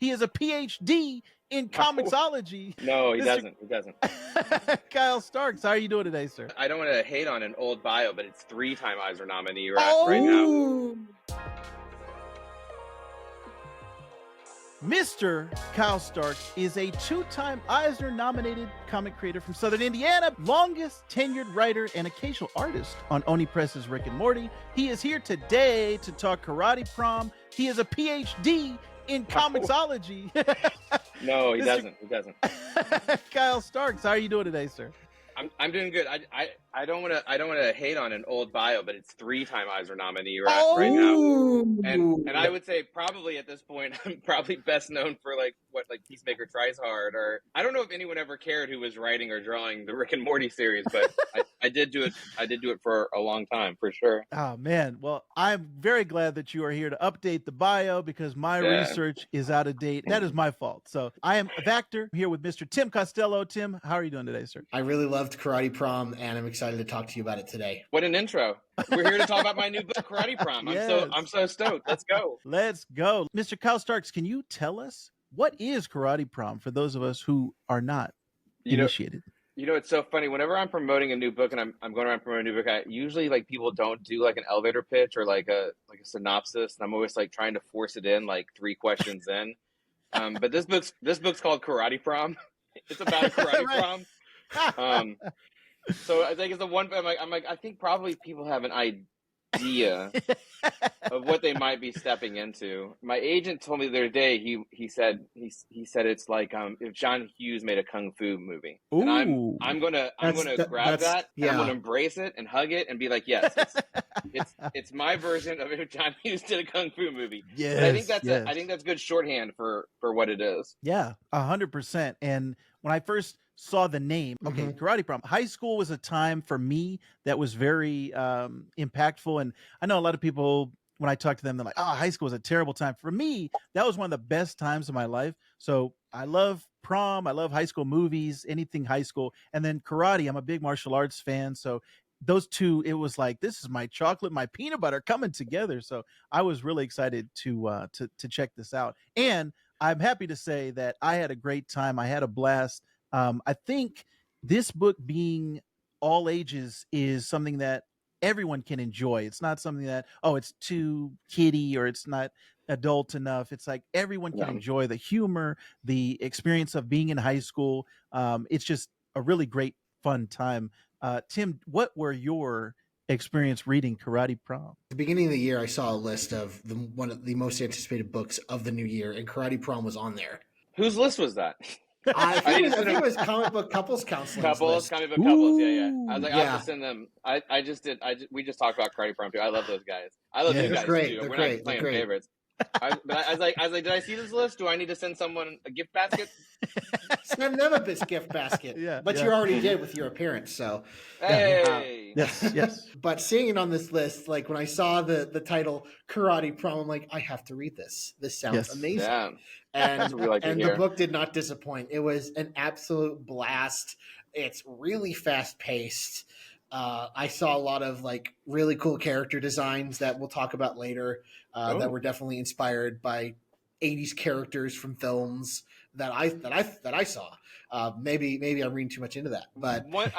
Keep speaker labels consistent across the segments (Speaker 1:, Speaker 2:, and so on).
Speaker 1: He is a PhD in comicsology.
Speaker 2: No, he doesn't. He doesn't.
Speaker 1: Kyle Starks, how are you doing today, sir?
Speaker 2: I don't want to hate on an old bio, but it's 3-time Eisner nominee right now.
Speaker 1: Mr. Kyle Starks is a 2-time Eisner-nominated comic creator from Southern Indiana, longest tenured writer and occasional artist on Oni Press's Rick and Morty. He is here today to talk Karate Prom. He is a PhD in comicsology.
Speaker 2: No, he doesn't. He doesn't.
Speaker 1: Kyle Starks, how are you doing today, sir?
Speaker 2: I'm doing good. I don't want to hate on an old bio, but it's 3-time Eisner nominee right now. And I would say probably at this point I'm probably best known for like Peacemaker Tries Hard, or I don't know if anyone ever cared who was writing or drawing the Rick and Morty series, but I did do it. I did do it for a long time, for sure.
Speaker 1: Oh man, well, I'm very glad that you are here to update the bio because my research is out of date. That is my fault. So I am a Vactor here with Mr. Tim Costello. Tim, how are you doing today, sir?
Speaker 3: I really loved Karate Prom, and I'm excited to talk to you about it today.
Speaker 2: What an intro. We're here to talk about my new book, Karate Prom. I'm so stoked. Let's go.
Speaker 1: Let's go. Mr. Kyle Starks, can you tell us what is Karate Prom for those of us who are not initiated?
Speaker 2: It's so funny. Whenever I'm promoting a new book and I'm going around promoting a new book, I usually people don't do like an elevator pitch or like a synopsis. And I'm always like trying to force it in like 3 questions in. But this book's called Karate Prom. It's about a karate prom. So I think it's the one. I'm like, I think probably people have an idea of what they might be stepping into. My agent told me the other day. He said it's like if John Hughes made a kung fu movie.
Speaker 1: Ooh.
Speaker 2: And I'm gonna grab that. Yeah. I'm gonna embrace it and hug it and be like, yes, it's my version of if John Hughes did a kung fu movie.
Speaker 1: Yes,
Speaker 2: but I think that's good shorthand for what it is.
Speaker 1: Yeah, 100%. And when I first saw the name, Karate Prom, high school was a time for me that was very impactful. And I know a lot of people, when I talk to them, they're like, oh, high school was a terrible time. For me, that was one of the best times of my life. So I love prom. I love high school movies, anything high school. And then karate, I'm a big martial arts fan. So those two, it was like, this is my chocolate, my peanut butter coming together. So I was really excited to check this out. And I'm happy to say that I had a great time. I had a blast. I think this book being all ages is something that everyone can enjoy. It's not something that, it's too kiddie or it's not adult enough. It's like everyone can enjoy the humor, the experience of being in high school. It's just a really great, fun time. Tim, what were your experience reading Karate Prom?
Speaker 3: At the beginning of the year, I saw a list of one of the most anticipated books of the new year, and Karate Prom was on there.
Speaker 2: Whose list was that?
Speaker 3: I think it was Comic Book Couples Counseling.
Speaker 2: Comic Book Couples, yeah. I was like, I have to send them. We just talked about Karate Prom too. I love those guys. I love you guys too. We're not playing favorites. I was like, did I see this list? Do I need to send someone a gift basket?
Speaker 3: Send them a gift basket. But you already did with your appearance, so.
Speaker 2: Hey.
Speaker 1: Yes.
Speaker 3: But seeing it on this list, like when I saw the title Karate Prom, I'm like, I have to read this. This sounds amazing. Yeah. And the book did not disappoint. It was an absolute blast. It's really fast paced. I saw a lot of like really cool character designs that we'll talk about later that were definitely inspired by 80s characters from films that I saw. Maybe I'm reading too much into that, but
Speaker 2: one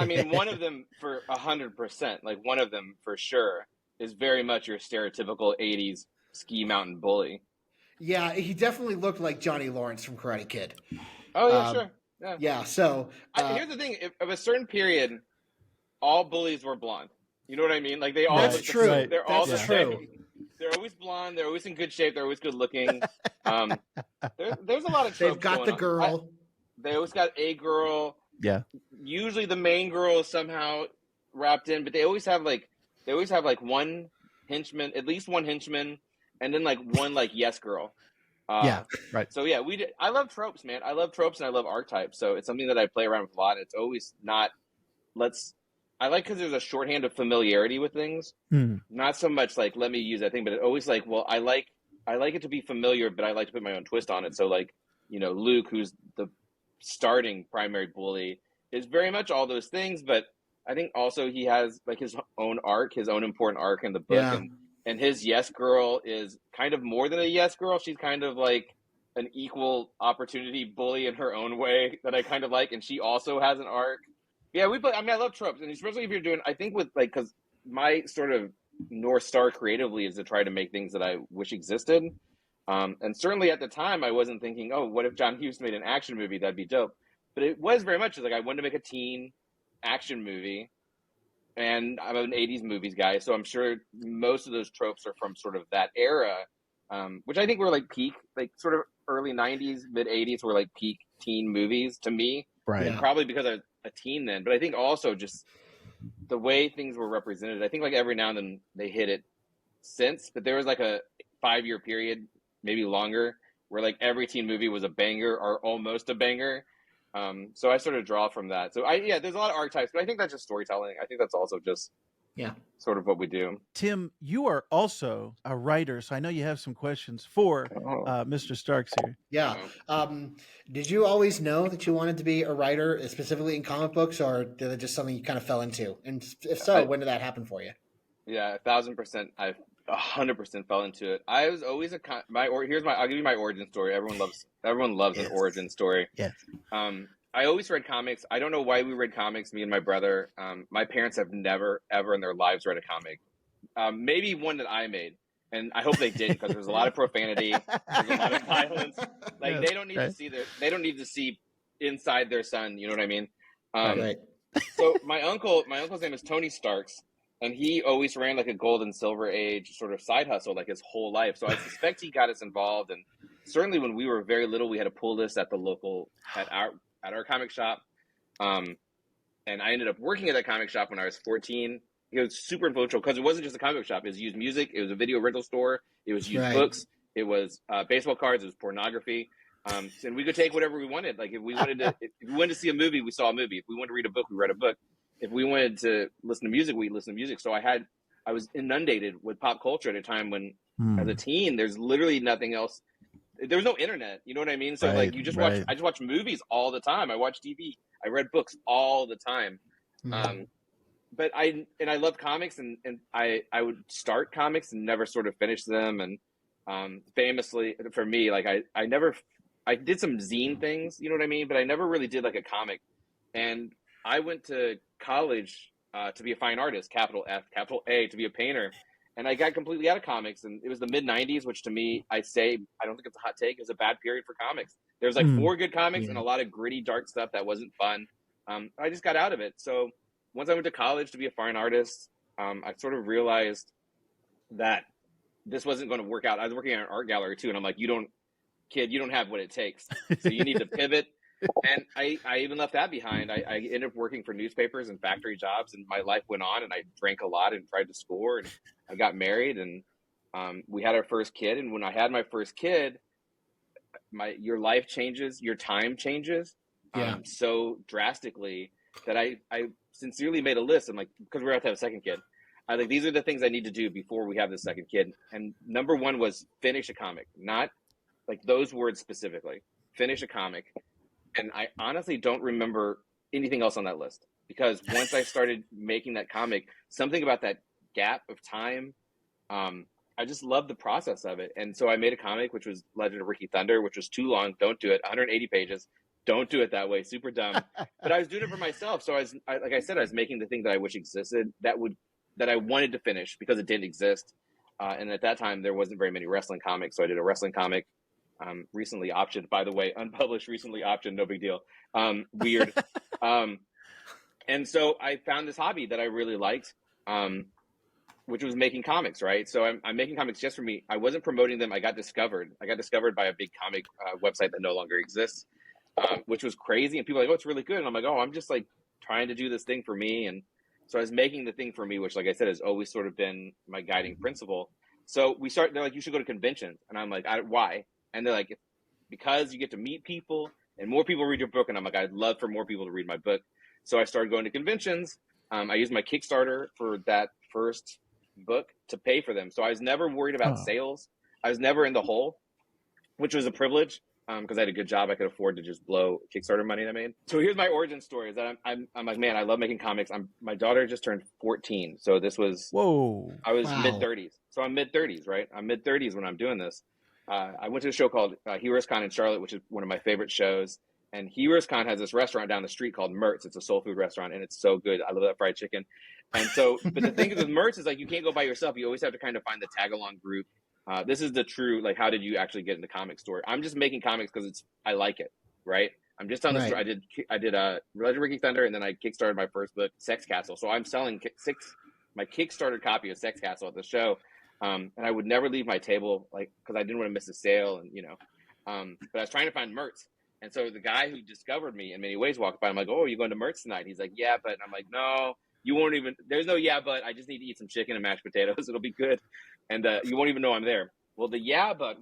Speaker 2: of them for 100%, like one of them for sure is very much your stereotypical 80s ski mountain bully.
Speaker 3: Yeah, he definitely looked like Johnny Lawrence from Karate Kid.
Speaker 2: Oh yeah, sure.
Speaker 3: Yeah. So
Speaker 2: here's the thing: of a certain period, all bullies were blonde. You know what I mean? Like they all.
Speaker 3: That's true.
Speaker 2: They're all the same. They're always blonde. They're always in good shape. They're always good looking. There's a lot of tropes.
Speaker 3: They've got the girl.
Speaker 2: They always got a girl.
Speaker 1: Yeah.
Speaker 2: Usually the main girl is somehow wrapped in, but they always have like one henchman, at least one henchman, and then like one like yes girl.
Speaker 1: Right.
Speaker 2: So yeah, I love tropes, man. I love tropes and I love archetypes. So it's something that I play around with a lot. It's always not. I like because there's a shorthand of familiarity with things. Not so much like let me use that thing, but it always like, well, I like it to be familiar, but I like to put my own twist on it. So like, Luke, who's the starting primary bully, is very much all those things, but I think also he has like his own arc, his own important arc in the book, and his yes girl is kind of more than a yes girl. She's kind of like an equal opportunity bully in her own way that I kind of like, and she also has an arc. Yeah, I love tropes, and especially if you're doing, I think with like, because my sort of North Star creatively is to try to make things that I wish existed. And certainly at the time, I wasn't thinking, oh, what if John Hughes made an action movie? That'd be dope. But it was very much like I wanted to make a teen action movie, and I'm an 80s movies guy, so I'm sure most of those tropes are from sort of that era, which I think were like peak, like sort of early 90s, mid 80s were like peak teen movies to me.
Speaker 1: Right.
Speaker 2: And probably because I was a teen then, but I think also just the way things were represented. I think like every now and then they hit it since, but there was like a 5-year period, maybe longer, where like every teen movie was a banger or almost a banger. So I sort of draw from that. So there's a lot of archetypes, but I think that's just storytelling. I think that's also just sort of what we do.
Speaker 1: Tim, you are also a writer, so I know you have some questions for Mr. Starks here.
Speaker 3: Yeah. Did you always know that you wanted to be a writer, specifically in comic books, or did it just something you kind of fell into? And if so, when did that happen for you?
Speaker 2: Yeah, 1,000%. I 100% fell into it. I was always I'll give you my origin story. Everyone loves an origin story.
Speaker 1: Yes.
Speaker 2: I always read comics. I don't know why we read comics, me and my brother. My parents have never, ever in their lives read a comic. Maybe one that I made. And I hope they did, because there's a lot of profanity. There's a lot of violence. Like they don't need to see they don't need to see inside their son. You know what I mean?
Speaker 3: Right.
Speaker 2: So my uncle's name is Tony Starks. And he always ran like a gold and silver age sort of side hustle like his whole life. So I suspect he got us involved. And certainly when we were very little, we had a pull list at our comic shop. And I ended up working at that comic shop when I was 14. It was super influential because it wasn't just a comic shop. It was used music. It was a video rental store. It was used books. It was baseball cards. It was pornography. And we could take whatever we wanted. Like if we wanted to see a movie, we saw a movie. If we wanted to read a book, we read a book. If we wanted to listen to music, we listened to music. So I was inundated with pop culture at a time when, as a teen, there's literally nothing else. There was no internet. You know what I mean? So I just watch movies all the time. I watch TV. I read books all the time. But I love comics, and I would start comics and never sort of finish them. And famously for me, like I did some zine things, you know what I mean? But I never really did like a comic. And I went to college to be a fine artist, capital F, capital A, to be a painter. And I got completely out of comics. And it was the mid-90s, which to me, I don't think it's a hot take, it was a bad period for comics. There was like 4 good comics and a lot of gritty, dark stuff that wasn't fun. I just got out of it. So once I went to college to be a fine artist, I sort of realized that this wasn't going to work out. I was working at an art gallery too. And I'm like, you don't have what it takes. So you need to pivot. And I even left that behind. I ended up working for newspapers and factory jobs, and my life went on, and I drank a lot and tried to score, and I got married, and we had our first kid. And when I had my first kid, your life changes, your time changes so drastically that I sincerely made a list. I'm like, because we're about to have a second kid, I think these are the things I need to do before we have the second kid. And number one was finish a comic, not like those words specifically, finish a comic. And I honestly don't remember anything else on that list, because once I started making that comic, something about that gap of time, I just loved the process of it. And so I made a comic, which was Legend of Ricky Thunder, which was too long. Don't do it. 180 pages. Don't do it that way. Super dumb. But I was doing it for myself. So like I said, I was making the thing that I wish existed, that I wanted to finish because it didn't exist. And at that time, there wasn't very many wrestling comics. So I did a wrestling comic. Recently optioned, by the way, unpublished, recently optioned, no big deal. Weird. And so I found this hobby that I really liked, which was making comics, right? So I'm making comics just for me. I wasn't promoting them. I got discovered by a big comic website that no longer exists, which was crazy. And people were like, oh, it's really good. And I'm like, oh, I'm just like trying to do this thing for me. And so I was making the thing for me, which, like I said, has always sort of been my guiding principle. So they're like, you should go to conventions. And I'm like, why? And they're like, because you get to meet people and more people read your book. And I'm like, I'd love for more people to read my book. So I started going to conventions. I used my Kickstarter for that first book to pay for them. So I was never worried about sales. I was never in the hole, which was a privilege because I had a good job. I could afford to just blow Kickstarter money that I made. So here's my origin story is that I'm like, man, I love making comics. My daughter just turned 14. So this was, I was mid-30s. So I'm mid-30s, right? I'm mid-30s when I'm doing this. I went to a show called Heroes Con in Charlotte, which is one of my favorite shows. And Heroes Con has this restaurant down the street called Mertz. It's a soul food restaurant, and it's so good. I love that fried chicken. And so, but the thing is with Mertz is like you can't go by yourself. You always have to kind of find the tag along group. This is the true, like, how did you actually get into comic story? I'm just making comics because I like it, right? I'm just telling the story. I did Legend Ricky Thunder, and then I kickstarted my first book, Sex Castle. So I'm selling my Kickstarter copy of Sex Castle at the show, and I would never leave my table, like, because I didn't want to miss a sale, and but I was trying to find Mertz. And so the guy who discovered me in many ways walked by. I'm like, oh, are you going to Mertz tonight? He's like, yeah, but. And I'm like, no, you won't even. There's no yeah, but. I just need to eat some chicken and mashed potatoes. It'll be good. And you won't even know I'm there. Well, the yeah, but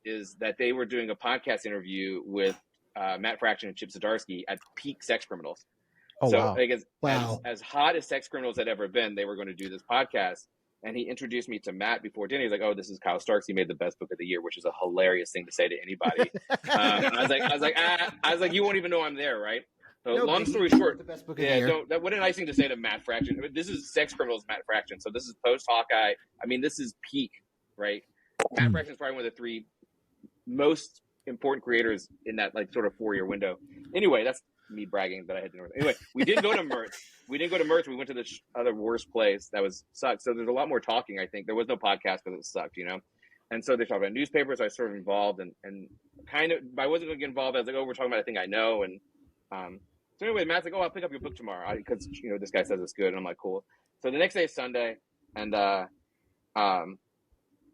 Speaker 2: is that they were doing a podcast interview with Matt Fraction and Chip Zdarsky at peak Sex Criminals.
Speaker 1: Oh,
Speaker 2: so
Speaker 1: wow.
Speaker 2: As hot as Sex Criminals had ever been, they were going to do this podcast. And he introduced me to Matt before dinner. He's like, "Oh, this is Kyle Starks. He made the best book of the year," which is a hilarious thing to say to anybody. I was like, you won't even know I'm there, right? So long story short,
Speaker 3: the best book of the year.
Speaker 2: What a nice thing to say to Matt Fraction. I mean, this is Sex Criminals, Matt Fraction. So this is post Hawkeye. I mean, this is peak, right? Matt Fraction is probably one of the 3 most important creators in that like sort of 4-year window. Anyway, that's me bragging that I had to know. Anyway, we didn't go to Mertz. We went to the other worst place that was sucked. So there's a lot more talking, I think. There was no podcast because it sucked, And so they talked about newspapers. I was sort of involved and kind of, I wasn't going to get involved. I was like, oh, we're talking about a thing I know. And so anyway, Matt's like, oh, I'll pick up your book tomorrow because, this guy says it's good. And I'm like, cool. So the next day is Sunday, and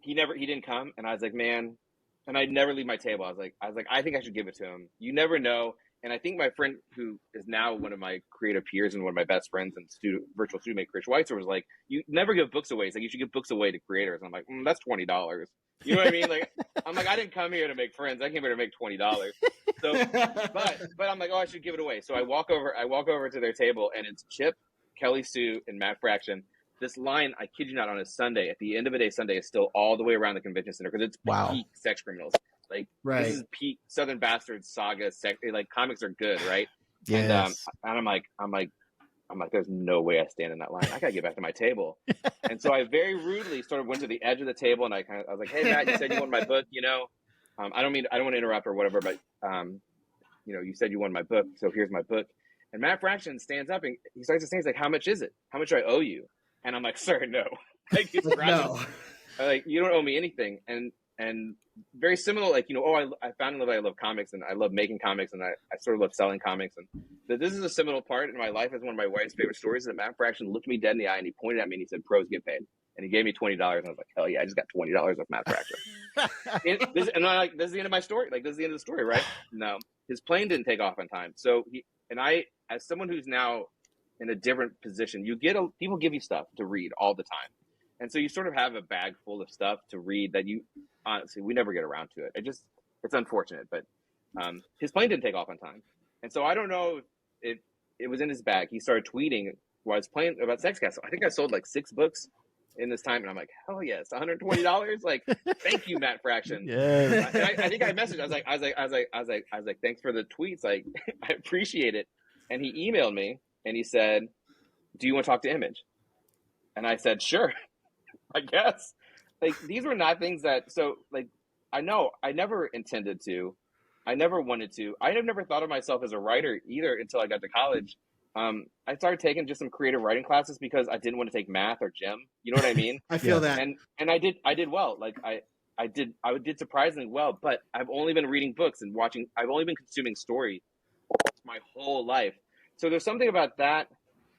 Speaker 2: he didn't come. And I was like, man, and I'd never leave my table. I was like, I think I should give it to him. You never know. And I think my friend, who is now one of my creative peers and one of my best friends and virtual student mate, Chris Schweitzer, was like, you never give books away. He's like, you should give books away to creators. And I'm like, that's $20. You know what I mean? Like, I'm like, I didn't come here to make friends. I came here to make $20. So, but I'm like, oh, I should give it away. So I walk over to their table, and it's Chip, Kelly Sue, and Matt Fraction. This line, I kid you not, on a Sunday, at the end of a day, Sunday is still all the way around the convention center because it's peak Sex Criminals. Like, this is peak Southern Bastards saga. Like, comics are good, right?
Speaker 1: Yes.
Speaker 2: And I'm like, there's no way I stand in that line. I gotta get back to my table. And so I very rudely sort of went to the edge of the table, and I was like, hey Matt, you said you wanted my book, I don't want to interrupt or whatever, but you said you wanted my book, so here's my book. And Matt Fraction stands up and he starts to say, he's like, how much is it? How much do I owe you? And I'm like, sir, no. Like,
Speaker 3: no.
Speaker 2: Like, you don't owe me anything. And very similar, like, I found that I love comics, and I love making comics, and I sort of love selling comics. And this is a seminal part in my life. It's one of my wife's favorite stories, that Matt Fraction looked me dead in the eye, and he pointed at me, and he said, pros get paid. And he gave me $20, and I was like, hell yeah, I just got $20 off Matt Fraction. This is the end of my story. Like, this is the end of the story, right? No. His plane didn't take off on time. So I, as someone who's now in a different position, people give you stuff to read all the time. And so you sort of have a bag full of stuff to read that honestly, we never get around to it. It's unfortunate, but his plane didn't take off on time. And so I don't know if it was in his bag. He started tweeting while I was playing about Sex Castle. I think I sold like 6 books in this time. And I'm like, hell yes, $120. Like, thank you, Matt Fraction.
Speaker 1: Yeah.
Speaker 2: I think I messaged. I was like, thanks for the tweets. Like, I appreciate it. And he emailed me and he said, do you want to talk to Image? And I said, sure. I guess. Like, these were not things I know I never intended to. I never wanted to. I have never thought of myself as a writer either until I got to college. I started taking just some creative writing classes because I didn't want to take math or gym. You know what I mean?
Speaker 3: I feel that.
Speaker 2: And I did well. Like, I did surprisingly well, but I've only been reading books and I've only been consuming story my whole life. So there's something about that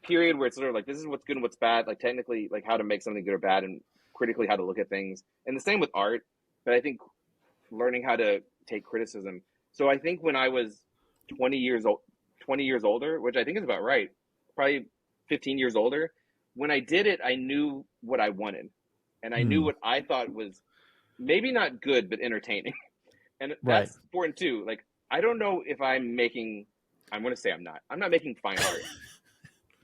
Speaker 2: period where it's sort of like, this is what's good and what's bad, like technically, like how to make something good or bad, and critically how to look at things. And the same with art, but I think learning how to take criticism. So I think when I was 20 years older, which I think is about right, probably 15 years older, when I did it, I knew what I wanted, and I knew what I thought was maybe not good, but entertaining. And that's important too. Like, I don't know if I'm going to say I'm not making fine art.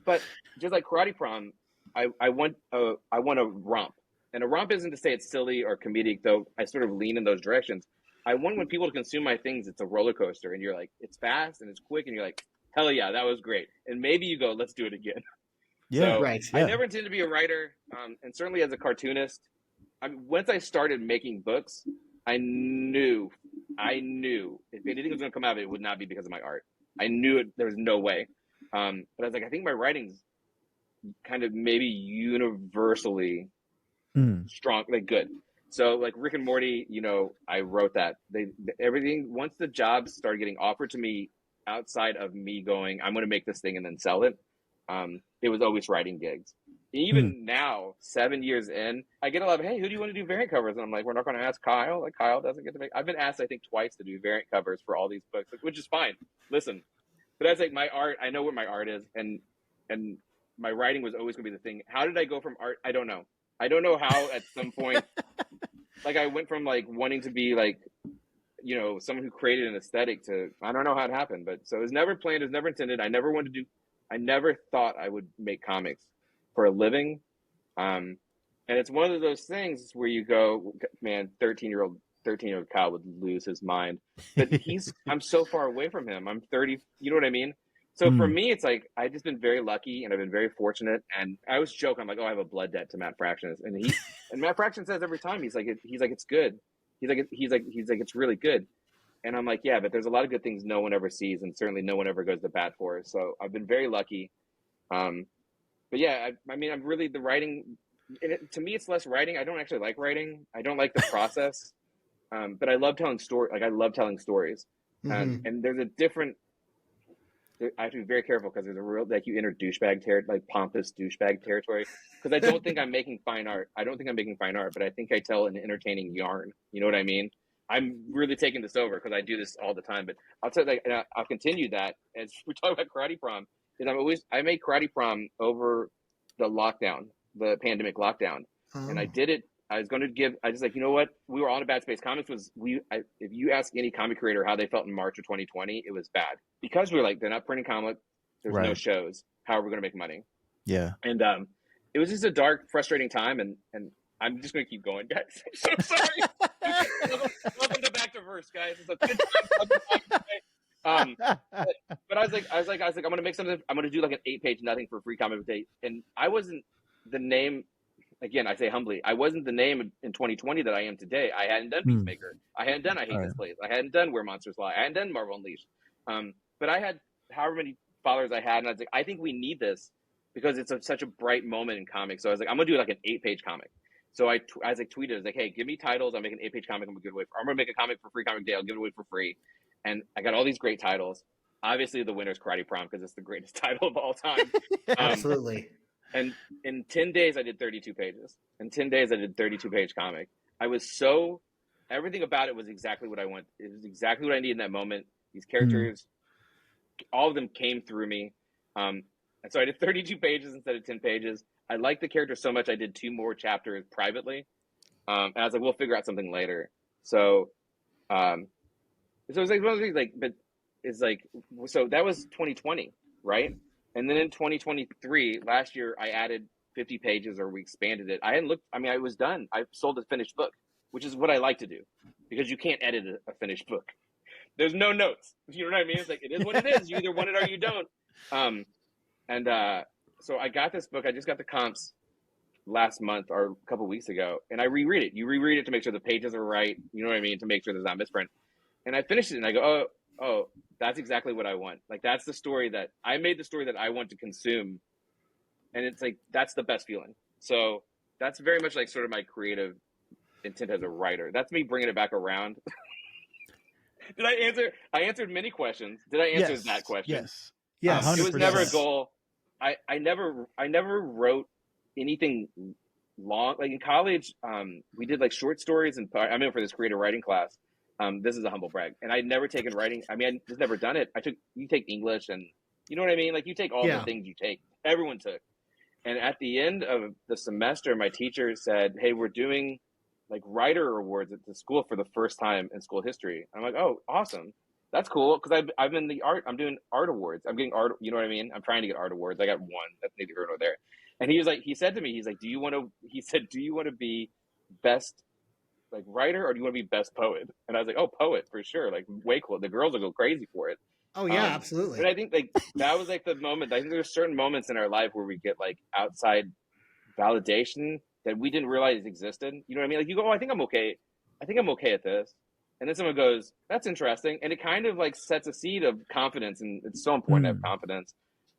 Speaker 2: But just like Karate Prom, I want a romp. And a romp isn't to say it's silly or comedic, though I sort of lean in those directions. I want when people consume my things, it's a roller coaster. And you're like, it's fast and it's quick. And you're like, hell yeah, that was great. And maybe you go, let's do it again.
Speaker 1: Yeah,
Speaker 2: so
Speaker 3: right.
Speaker 2: I never intended to be a writer. And certainly as a cartoonist, once I started making books, I knew if anything was going to come out of it, it would not be because of my art. I knew it. There was no way. But I was like, I think my writing's kind of maybe universally strong, like good. So like Rick and Morty, you know, I wrote that. Everything, once the jobs started getting offered to me outside of me going, I'm going to make this thing and then sell it, it was always writing gigs. Even now, 7 years in, I get a lot of, hey, who do you want to do variant covers? And I'm like, we're not going to ask Kyle. Like, Kyle doesn't get to make. I've been asked, I think, twice to do variant covers for all these books, which is fine. Listen, but that's like my art. I know what my art is, and my writing was always going to be the thing. How did I go from art? I don't know. I don't know how at some point, like I went from like wanting to be like, you know, someone who created an aesthetic to, I don't know how it happened, but so it was never planned. It was never intended. I never thought I would make comics for a living. And it's one of those things where you go, man, 13-year-old Kyle would lose his mind, but I'm so far away from him. I'm 30. You know what I mean? So for me, it's like, I've just been very lucky and I've been very fortunate. And I always joke, I'm like, oh, I have a blood debt to Matt Fraction. And Matt Fraction says every time, he's like, it's good. He's like, it's really good. And I'm like, yeah, but there's a lot of good things no one ever sees. And certainly no one ever goes to bat for. So I've been very lucky. But yeah, I mean, I'm really the writing, to me, it's less writing. I don't actually like writing. I don't like the process. But I love telling stories. Like I love telling stories. And there's a different, I have to be very careful because there's a real, like you enter douchebag like pompous douchebag territory. Because I don't think I'm making fine art. But I think I tell an entertaining yarn. You know what I mean? I'm really taking this over because I do this all the time. But I'll tell you, like, and I'll continue that as we talk about Karate Prom. Is I made Karate Prom over the lockdown, the pandemic lockdown, and I did it. I was like, you know what? We were all in a bad space. Comics was, if you ask any comic creator how they felt in March of 2020, it was bad. Because we were like, they're not printing comics, there's no shows. How are we going to make money? Yeah. And it was just a dark, frustrating time. And I'm just going to keep going, guys. I'm so sorry. Welcome to Back to Verse, guys. It's a good time. But I was like, I'm going to make something. I'm going to do like an 8-page nothing for free comic book day. And I wasn't the name. Again, I say humbly, I wasn't the name in 2020 that I am today. I hadn't done Peacemaker. I hadn't done I Hate This Place. I hadn't done Where Monsters Lie. I hadn't done Marvel Unleashed. But I had however many followers I had, and I was like, I think we need this because it's such a bright moment in comics. So I was like, I'm gonna do like an 8-page comic. So I was like tweeted, I was like, hey, give me titles. I'll make an 8-page comic. I'm gonna make a comic for Free Comic Day. I'll give it away for free. And I got all these great titles. Obviously, the winner's Karate Prom because it's the greatest title of all time.
Speaker 3: Absolutely.
Speaker 2: And in 10 days, I did 32 pages. In 10 days, I did 32-page comic. Everything about it was exactly what I want. It was exactly what I needed in that moment. These characters, all of them came through me. And so I did 32 pages instead of 10 pages. I liked the character so much, I did 2 more chapters privately. And I was like, we'll figure out something later. So, it's like one of those things, like, but it's like, so that was 2020, right? And then in 2023, last year, I added 50 pages or we expanded it. I was done. I sold a finished book, which is what I like to do because you can't edit a finished book. There's no notes. You know what I mean? It's like, it is what it is. You either want it or you don't. So I got this book. I just got the comps last month or a couple of weeks ago, and I reread it. You reread it to make sure the pages are right. You know what I mean? To make sure there's not misprint. And I finished it and I go, oh, that's exactly what I want. Like, that's the story that I made, the story that I want to consume. And it's like, that's the best feeling. So that's very much like sort of my creative intent as a writer. That's me bringing it back around. Did I answer? I answered many questions. Did I answer that question?
Speaker 1: Yes. Yes.
Speaker 2: It was never a goal. I never wrote anything long. Like in college, we did like short stories and I'm in for this creative writing class. This is a humble brag. And I'd never taken writing. I mean, I just never done it. You take English and you know what I mean? Like you take all the things you take. Everyone took. And at the end of the semester, my teacher said, hey, we're doing like writer awards at the school for the first time in school history. I'm like, oh, awesome. That's cool. Cause I'm in the art, I'm doing art awards. I'm getting art, you know what I mean? I'm trying to get art awards. I got one. That's neither here nor there. And he said to me, he's like, do you want to be best like writer or do you want to be best poet? And I was like, oh, poet for sure. Like way cool. The girls will go crazy for it.
Speaker 3: Oh yeah, absolutely.
Speaker 2: And I think like that was like the moment. I think there's certain moments in our life where we get like outside validation that we didn't realize existed. You know what I mean? Like you go, oh, I think I'm okay. I think I'm okay at this. And then someone goes, that's interesting. And it kind of like sets a seed of confidence. And it's so important to have confidence.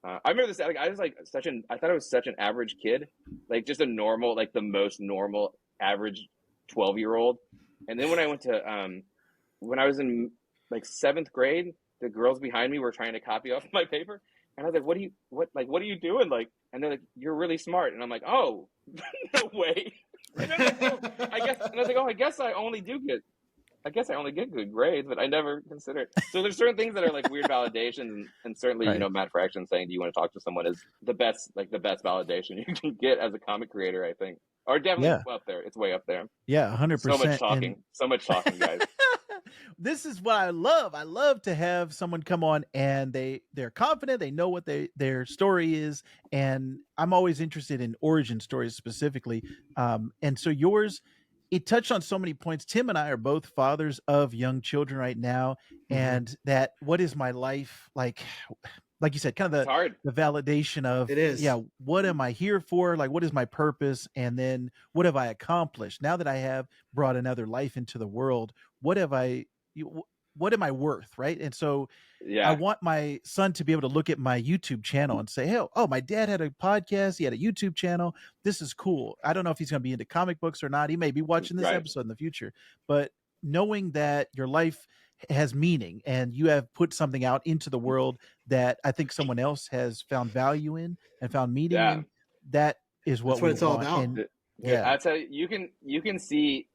Speaker 2: I remember this, like, I thought I was such an average kid, like just a normal, like the most normal average 12-year-old. And then when I went to, when I was in like 7th grade, the girls behind me were trying to copy off my paper. And I was like, what are you doing? Like, and they're like, you're really smart. And I'm like, oh, no way. And I'm like, oh, I guess I only get good grades, but I never consider it. So there's certain things that are like weird validations, and certainly, right. Matt Fraction saying, do you want to talk to someone is the best validation you can get as a comic creator, I think. Or definitely up there. It's way up there.
Speaker 1: Yeah, 100%.
Speaker 2: So much talking, guys.
Speaker 1: This is what I love. I love to have someone come on and they're confident. They know what their story is. And I'm always interested in origin stories specifically. And so yours, it touched on so many points. Tim and I are both fathers of young children right now. And that, what is my life like you said, kind of the validation of,
Speaker 3: it is.
Speaker 1: Yeah, what am I here for? Like, what is my purpose? And then what have I accomplished? Now that I have brought another life into the world, what am I worth? Right. And so I want my son to be able to look at my YouTube channel and say, hey, oh, my dad had a podcast. He had a YouTube channel. This is cool. I don't know if he's going to be into comic books or not. He may be watching this episode in the future, but knowing that your life has meaning and you have put something out into the world that I think someone else has found value in and found meaning in, that is what
Speaker 3: it's all about.
Speaker 2: And, I'll tell you, you can see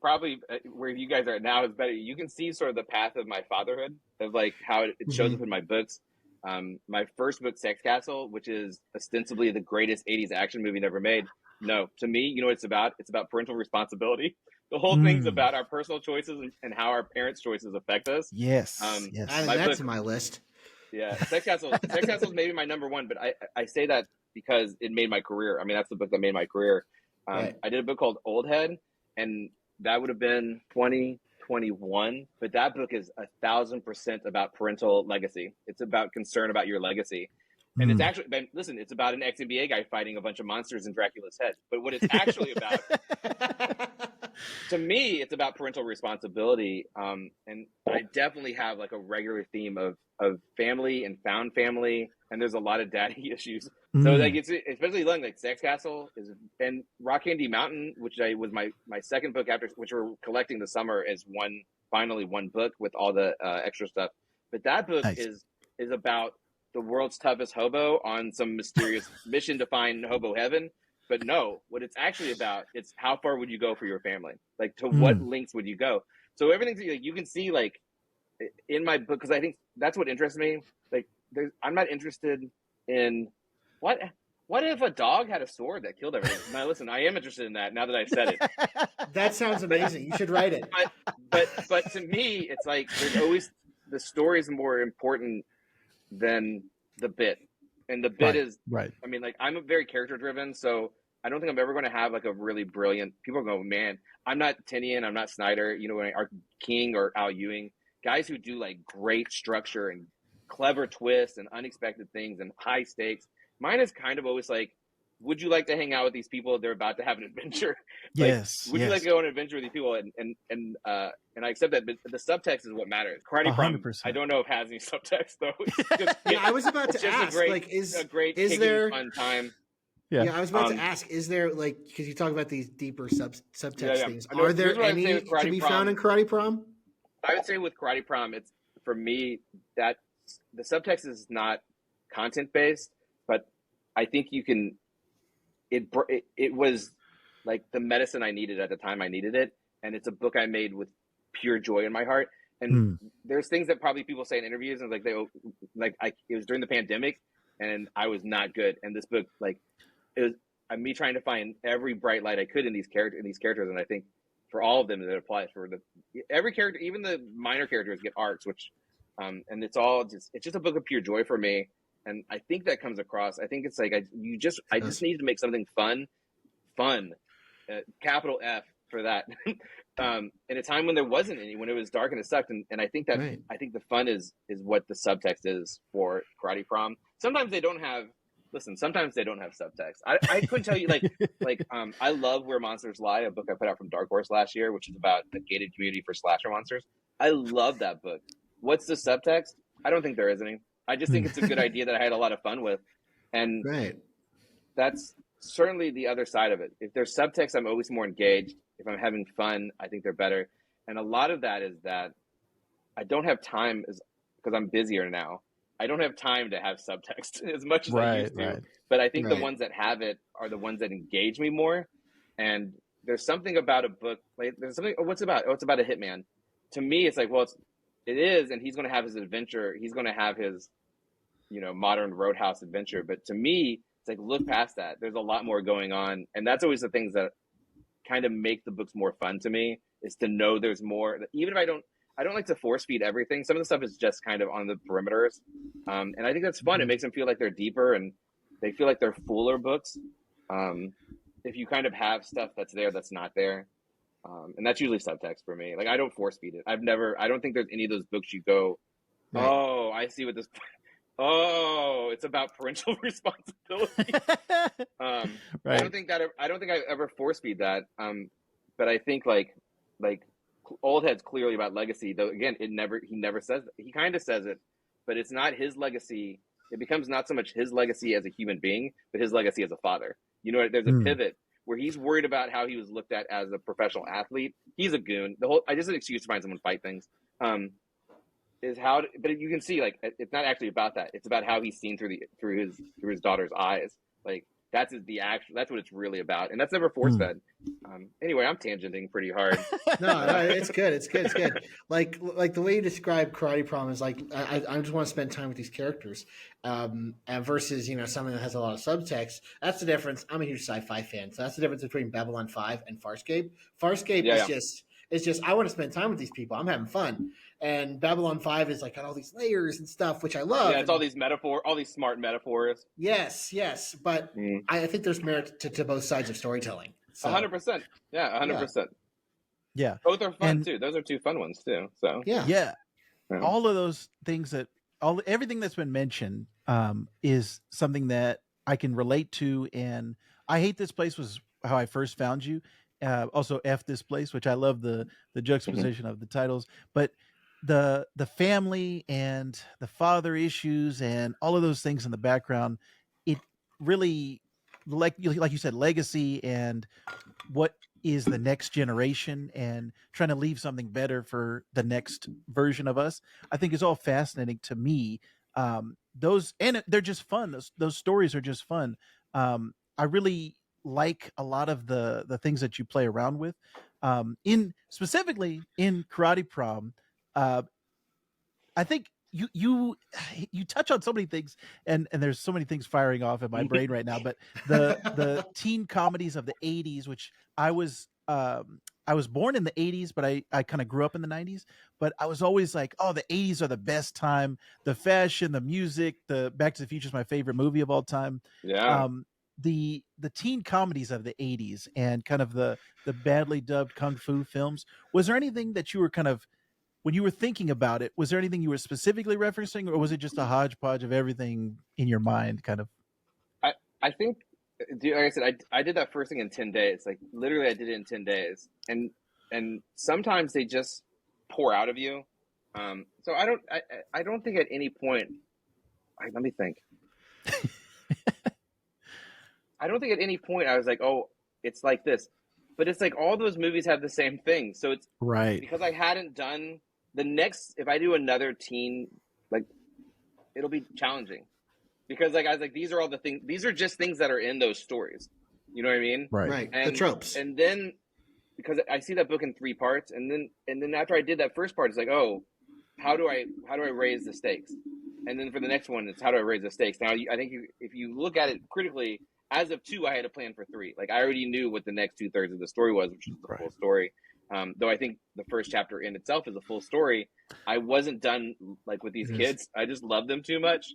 Speaker 2: probably where you guys are now is better. You can see sort of the path of my fatherhood, of like how it shows up in my books. My first book, Sex Castle, which is ostensibly the greatest 80s action movie never made. No, to me, you know what it's about? It's about parental responsibility. The whole thing's about our personal choices and how our parents' choices affect us.
Speaker 1: Yes.
Speaker 3: Yes. That's in my list.
Speaker 2: Yeah. Sex Castle is maybe my number one, but I say that because it made my career. I mean, that's the book that made my career. I did a book called Old Head, and that would have been 2021. But that book is 1,000% about parental legacy. It's about concern about your legacy. And it's actually, listen, it's about an ex-NBA guy fighting a bunch of monsters in Dracula's head. But what it's actually about, to me, it's about parental responsibility. And I definitely have like a regular theme of family and found family. And there's a lot of daddy issues. So like it's especially like Sex Castle and Rock Candy Mountain, which was my second book after, which we're collecting this summer as finally one book with all the extra stuff. But that book is about the world's toughest hobo on some mysterious mission to find hobo heaven. But no, what it's actually about, it's how far would you go for your family? Like to what lengths would you go? So everything you can see like in my book, because I think that's what interests me. Like I'm not interested in what if a dog had a sword that killed everything? Now listen, I am interested in that now that I've said it.
Speaker 3: That sounds amazing. You should write it.
Speaker 2: But to me, it's like there's always the story is more important than the bit. And the bit is I mean, like I'm a very character driven, so I don't think I'm ever going to have like a really brilliant people go, man, I'm not Tinian, I'm not Snyder, or King or Al Ewing, guys who do like great structure and clever twists and unexpected things and high stakes. Mine is kind of always like, would you like to hang out with these people? They're about to have an adventure.
Speaker 1: Yes.
Speaker 2: Would you like to go on an adventure with these people? And I accept that, but the subtext is what matters. Karate Prom, I don't know if it has any subtext though.
Speaker 3: I was about to ask, is there
Speaker 2: fun time?
Speaker 3: Yeah, I was about to ask, is there like, because you talk about these deeper subtext things, are there any to be found in Karate Prom?
Speaker 2: I would say with Karate Prom, it's for me that the subtext is not content based, but I think you can. It was like the medicine I needed at the time I needed it. And it's a book I made with pure joy in my heart. And there's things that probably people say in interviews and it was during the pandemic and I was not good. And this book, like it was me trying to find every bright light I could in these characters. And I think for all of them, it applies for every character, even the minor characters get arcs, which, and it's just a book of pure joy for me. And I think that comes across. I think it's like I just need to make something fun, capital F for that. In a time when there wasn't any, when it was dark and it sucked. And I think that I think the fun is what the subtext is for Karate Prom. Sometimes they don't have listen, sometimes they don't have subtext. I couldn't tell you, I love Where Monsters Lie, a book I put out from Dark Horse last year, which is about a gated community for slasher monsters. I love that book. What's the subtext? I don't think there is any. I just think it's a good idea that I had a lot of fun with. And that's certainly the other side of it. If there's subtext, I'm always more engaged. If I'm having fun, I think they're better. And a lot of that is that I don't have time because I'm busier now. I don't have time to have subtext as much as I used to. Right. But I think the ones that have it are the ones that engage me more. And there's something about a book. Like, there's something. What's it about? Oh, it's about a hitman. To me, it's like, well, it is, and he's going to have his adventure. He's going to have his, modern roadhouse adventure. But to me, it's like, look past that. There's a lot more going on, and that's always the things that kind of make the books more fun to me. Is to know there's more. Even if I don't like to force feed everything. Some of the stuff is just kind of on the perimeters. And I think that's fun. It makes them feel like they're deeper and they feel like they're fuller books. If you kind of have stuff that's there, that's not there. And that's usually subtext for me. Like, I don't force feed it. I don't think there's any of those books you go, oh, I see what this, it's about parental responsibility. I don't think I ever force feed that. But I think like Old Head's clearly about legacy, though. Again, he never says that. He kind of says it, but it's not his legacy. It becomes not so much his legacy as a human being, but his legacy as a father. There's a pivot where he's worried about how he was looked at as a professional athlete. He's a goon. I just an excuse to find someone to fight things. But you can see, like, it's not actually about that. It's about how he's seen through his daughter's eyes. Like, that's what it's really about, and that's never force fed. Anyway, I'm tangenting pretty hard.
Speaker 3: No, it's good. It's good. Like the way you describe Karate Prom is like, I just want to spend time with these characters, and versus something that has a lot of subtext. That's the difference. I'm a huge sci-fi fan, so that's the difference between Babylon 5 and Farscape. Farscape is just I want to spend time with these people. I'm having fun. And Babylon 5 is like got all these layers and stuff, which I love.
Speaker 2: Yeah, it's all these smart metaphors.
Speaker 3: Yes. But I think there's merit to both sides of storytelling.
Speaker 2: 100%. Yeah, 100%.
Speaker 1: Yeah.
Speaker 2: Both are fun too. Those are two fun ones too. So
Speaker 1: yeah. All of those things everything that's been mentioned is something that I can relate to. And I Hate This Place was how I first found you. Also F This Place, which I love the juxtaposition of the titles, but the family and the father issues and all of those things in the background, it really, like you said, legacy and what is the next generation and trying to leave something better for the next version of us, I think is all fascinating to me. They're just fun. Those stories are just fun. I really like a lot of the things that you play around with, specifically in Karate Prom. I think you touch on so many things, and there's so many things firing off in my brain right now. But the teen comedies of the '80s, which I was born in the '80s, but I kind of grew up in the '90s. But I was always like, oh, the '80s are the best time. The fashion, the music, the Back to the Future is my favorite movie of all time.
Speaker 2: Yeah.
Speaker 1: The teen comedies of the '80s and kind of the badly dubbed kung fu films. Was there anything that you were kind of, when you were thinking about it, was there anything you were specifically referencing, or was it just a hodgepodge of everything in your mind, kind of?
Speaker 2: I think, like I said, I did that first thing in 10 days. Like, literally, I did it in 10 days. And sometimes they just pour out of you. So I don't think at any point, let me think. I don't think at any point I was like, oh, it's like this. But it's like all those movies have the same thing. So it's
Speaker 1: right,
Speaker 2: because I hadn't done if I do another teen, like, it'll be challenging. Because, like, I was like, these are all the things, these are just things that are in those stories. You know what I mean?
Speaker 3: Right.
Speaker 2: And,
Speaker 3: the tropes.
Speaker 2: And then, because I see that book in 3 parts, and then after I did that first part, it's like, oh, how do I raise the stakes? And then for the next one, it's how do I raise the stakes? Now, I think if you look at it critically, as of 2, I had a plan for 3. Like, I already knew what the next 2/3 of the story was, which is the full story. Though I think the first chapter in itself is a full story. I wasn't done, like, with these kids. I just loved them too much.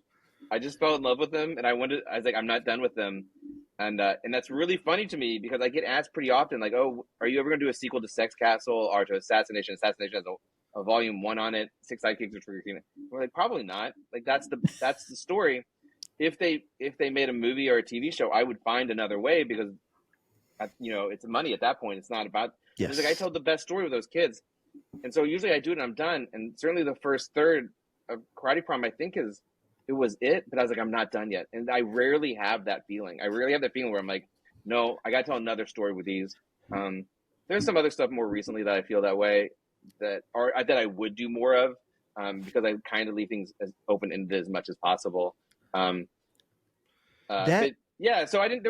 Speaker 2: I just fell in love with them, and I was like, I'm not done with them. And that's really funny to me because I get asked pretty often, like, oh, are you ever going to do a sequel to Sex Castle or to Assassination? Assassination has a volume 1 on it, 6 Sidekicks, which we're like, probably not. Like, that's the story. if they made a movie or a TV show, I would find another way because, it's money at that point. It's not about.
Speaker 1: Yes.
Speaker 2: It's like I told the best story with those kids, and so usually I do it and I'm done. And certainly the first third of Karate Prom, I think it was it, but I was like, I'm not done yet. And I rarely have that feeling. I rarely have that feeling where I'm like, no, I got to tell another story with these. There's some other stuff more recently that I feel that way that I would do more of because I kind of leave things as open-ended as much as possible. So there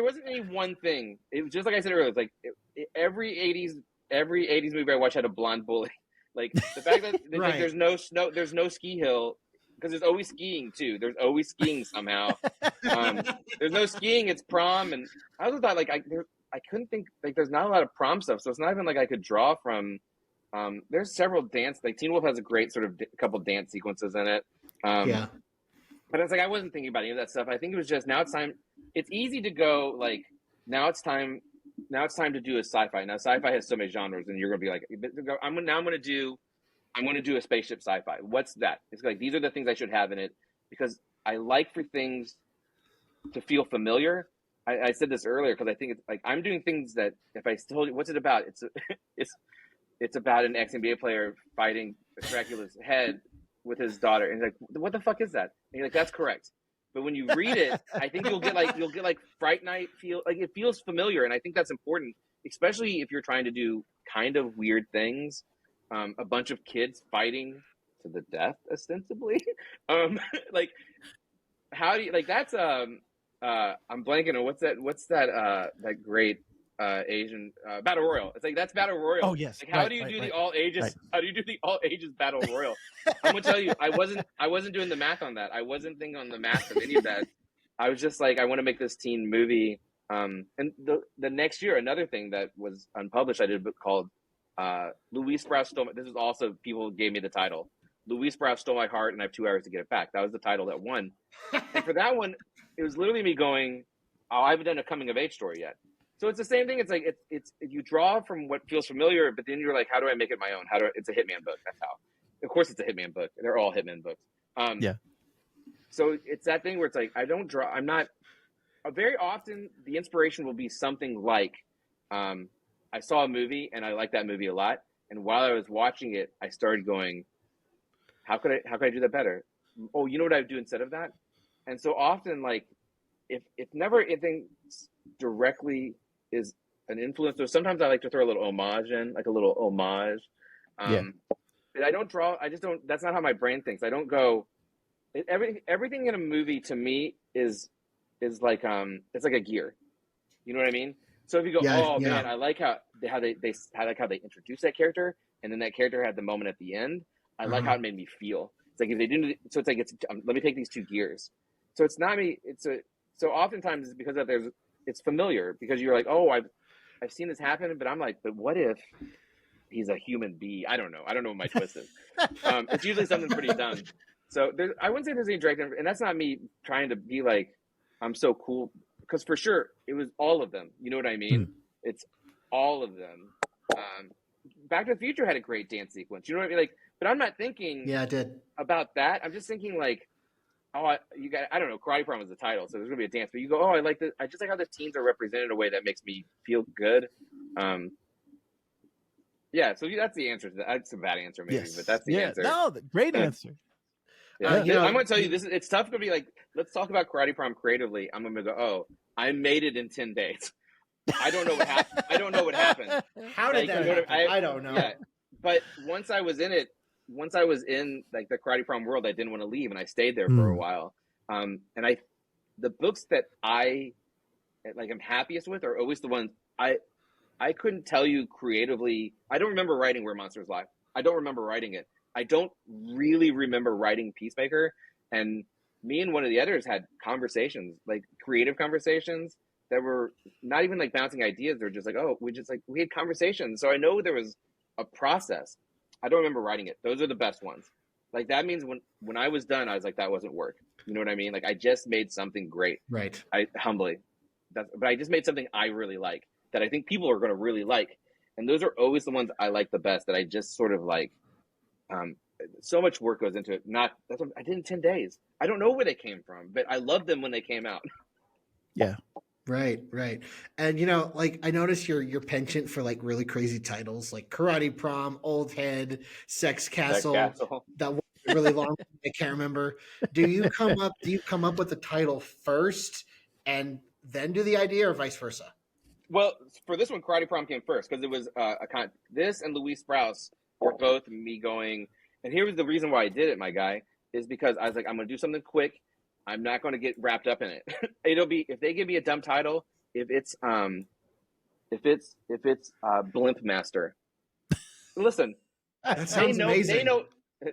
Speaker 2: wasn't any one thing. It was just like I said earlier, it's like every 80s movie I watched had a blonde bully. Like the fact that right. Like, there's no snow, there's no ski hill, because there's always skiing too. There's always skiing somehow. There's no skiing. It's prom, and I also thought like I couldn't think like there's not a lot of prom stuff, so it's not even like I could draw from. There's several dance. Like Teen Wolf has a great sort of couple dance sequences in it. But it's like I wasn't thinking about any of that stuff. I think it was just now it's time. It's easy to go like now it's time to do a sci-fi. Now sci-fi has so many genres, and you're gonna be like, I'm gonna do a spaceship sci-fi. What's that? It's like these are the things I should have in it because I like for things to feel familiar. I said this earlier because I think it's like I'm doing things that if I told you what's it about, it's about an ex-NBA player fighting Dracula's head with his daughter, and like, what the fuck is that? And you're like, that's correct. But when you read it, I think you'll get like Fright Night feel, like it feels familiar, and I think that's important, especially if you're trying to do kind of weird things. A bunch of kids fighting to the death, ostensibly. Like, how do you like? That's I'm blanking on what's that great Asian battle royal. It's like that's battle royal.
Speaker 1: Oh yes.
Speaker 2: Like, how do you do the all ages? Right. How do you do the all ages battle royal? I'm gonna tell you, I wasn't doing the math on that. I wasn't thinking on the math of any of that. I was just like, I want to make this teen movie. And the next year, another thing that was unpublished, I did a book called Louis Sprouse Stole My. This is also people gave me the title. Louis Sprouse Stole My Heart, and I have 2 hours to get it back. That was the title that won. And for that one, it was literally me going, "Oh, I haven't done a coming of age story yet." So it's the same thing. It's like it's you draw from what feels familiar, but then you're like, how do I make it my own? It's a Hitman book. That's how. Of course, it's a Hitman book. They're all Hitman books.
Speaker 1: Yeah.
Speaker 2: So it's that thing where it's like I don't draw. I'm not. Very often, the inspiration will be something like, I saw a movie and I liked that movie a lot, and while I was watching it, I started going, how could I do that better? Oh, you know what I would do instead of that? And so often, like, if never anything directly is an influence, or sometimes I like to throw a little homage in, like a little homage. But I don't draw. I just don't. That's not how my brain thinks. I don't go. Everything in a movie to me is like it's like a gear. You know what I mean? So if you go, man, I like how they introduced that character, and then that character had the moment at the end. I like how it made me feel. It's like if they didn't. So it's like let me take these 2 gears. So it's not me. So oftentimes it's because it's familiar because you're like, oh, I've seen this happen, but I'm like, but what if he's a human bee? I don't know what my twist is. It's usually something pretty dumb. So I wouldn't say there's any direct, and that's not me trying to be like, I'm so cool, because for sure it was all of them. You know what I mean? It's all of them. Back to the Future had a great dance sequence. You know what I mean? Like, but I'm not thinking
Speaker 3: it did
Speaker 2: about that. I'm just thinking like, I don't know, Karate Prom was the title, so there's gonna be a dance. But you go, I just like how the teens are represented in a way that makes me feel good. Yeah, so that's the answer to that. That's a bad answer, maybe, but that's the answer.
Speaker 1: No, great answer.
Speaker 2: Yeah, I'm gonna tell you this. It's tough to be like, let's talk about Karate Prom creatively. I'm gonna go, I made it in 10 days. I don't know what happened.
Speaker 3: How did that happen? I don't know. Yeah,
Speaker 2: but once I was in like the Karate Prom world, I didn't want to leave, and I stayed there for a while. And the books that I like I'm happiest with are always the ones I couldn't tell you creatively. I don't remember writing Where Monsters Lie. I don't remember writing it. I don't really remember writing Peacemaker. And me and one of the editors had conversations, like creative conversations that were not even like bouncing ideas. They're just like, we had conversations. So I know there was a process. I don't remember writing it. Those are the best ones. Like that means when I was done, I was like, that wasn't work. You know what I mean? Like I just made something great.
Speaker 3: Right.
Speaker 2: But I just made something I really like that I think people are going to really like. And those are always the ones I like the best, that I just sort of like, so much work goes into it. I did in 10 days. I don't know where they came from, but I loved them when they came out.
Speaker 1: Yeah.
Speaker 3: Right. And you know, like I noticed your penchant for like really crazy titles like Karate Prom, Old Head, Sex Castle. That was really long. I can't remember. Do you come up with the title first and then do the idea, or vice versa?
Speaker 2: Well, for this one, Karate Prom came first because it was this and Louis Sprouse were both me going. And here was the reason why I did it, my guy, is because I was like, I'm going to do something quick. I'm not going to get wrapped up in it. It'll be, if they give me a dumb title, if it's Blimp Master. Listen,
Speaker 3: that sounds amazing.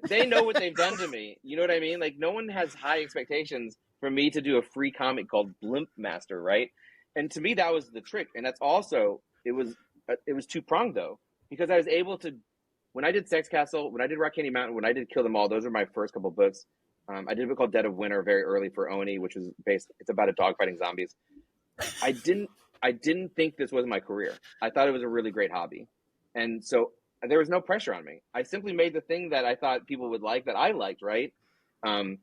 Speaker 2: They know what they've done to me. You know what I mean? Like, no one has high expectations for me to do a free comic called Blimp Master, right? And to me, that was the trick. And that's also, it was two-pronged, though, because I was able to, when I did Sex Castle, when I did Rock Candy Mountain, when I did Kill Them All, those were my first couple books. I did a book called Dead of Winter very early for Oni, which was it's about a dog fighting zombies. I didn't think this was my career. I thought it was a really great hobby. And so there was no pressure on me. I simply made the thing that I thought people would like, that I liked, right? And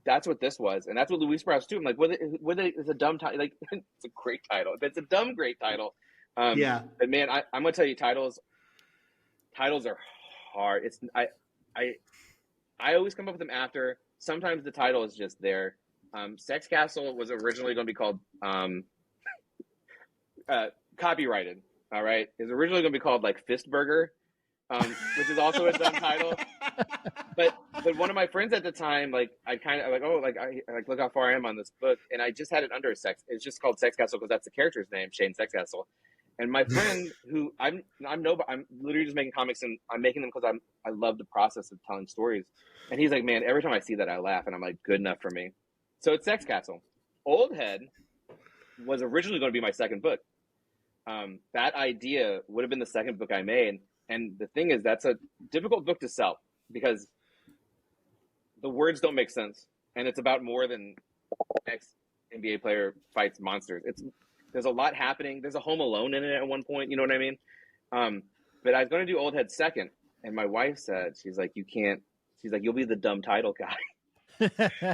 Speaker 2: that's what this was. And that's what Louis Sprouse too. I'm like, it's a dumb title. Like, it's a great title. It's a dumb, great title.
Speaker 3: Yeah.
Speaker 2: But man, I'm going to tell you, titles are hard. I always come up with them after. Sometimes the title is just there. Sex Castle was originally going to be called copyrighted. All right, it was originally going to be called like Fist Burger, which is also a dumb title. But one of my friends at the time, like I kind of like look how far I am on this book, and I just had it under sex. It's just called Sex Castle because that's the character's name, Shane Sex Castle. And my friend, who I'm literally just making comics, and I'm making them because I love the process of telling stories. And he's like, man, every time I see that, I laugh, and I'm like, good enough for me. So it's Sex Castle. Old Head was originally going to be my second book. That idea would have been the second book I made. And the thing is, that's a difficult book to sell because the words don't make sense. And it's about more than ex-NBA player fights monsters. There's a lot happening. There's a Home Alone in it at one point. You know what I mean? But I was going to do Old Head second. And my wife said, she's like, you can't. She's like, you'll be the dumb title guy.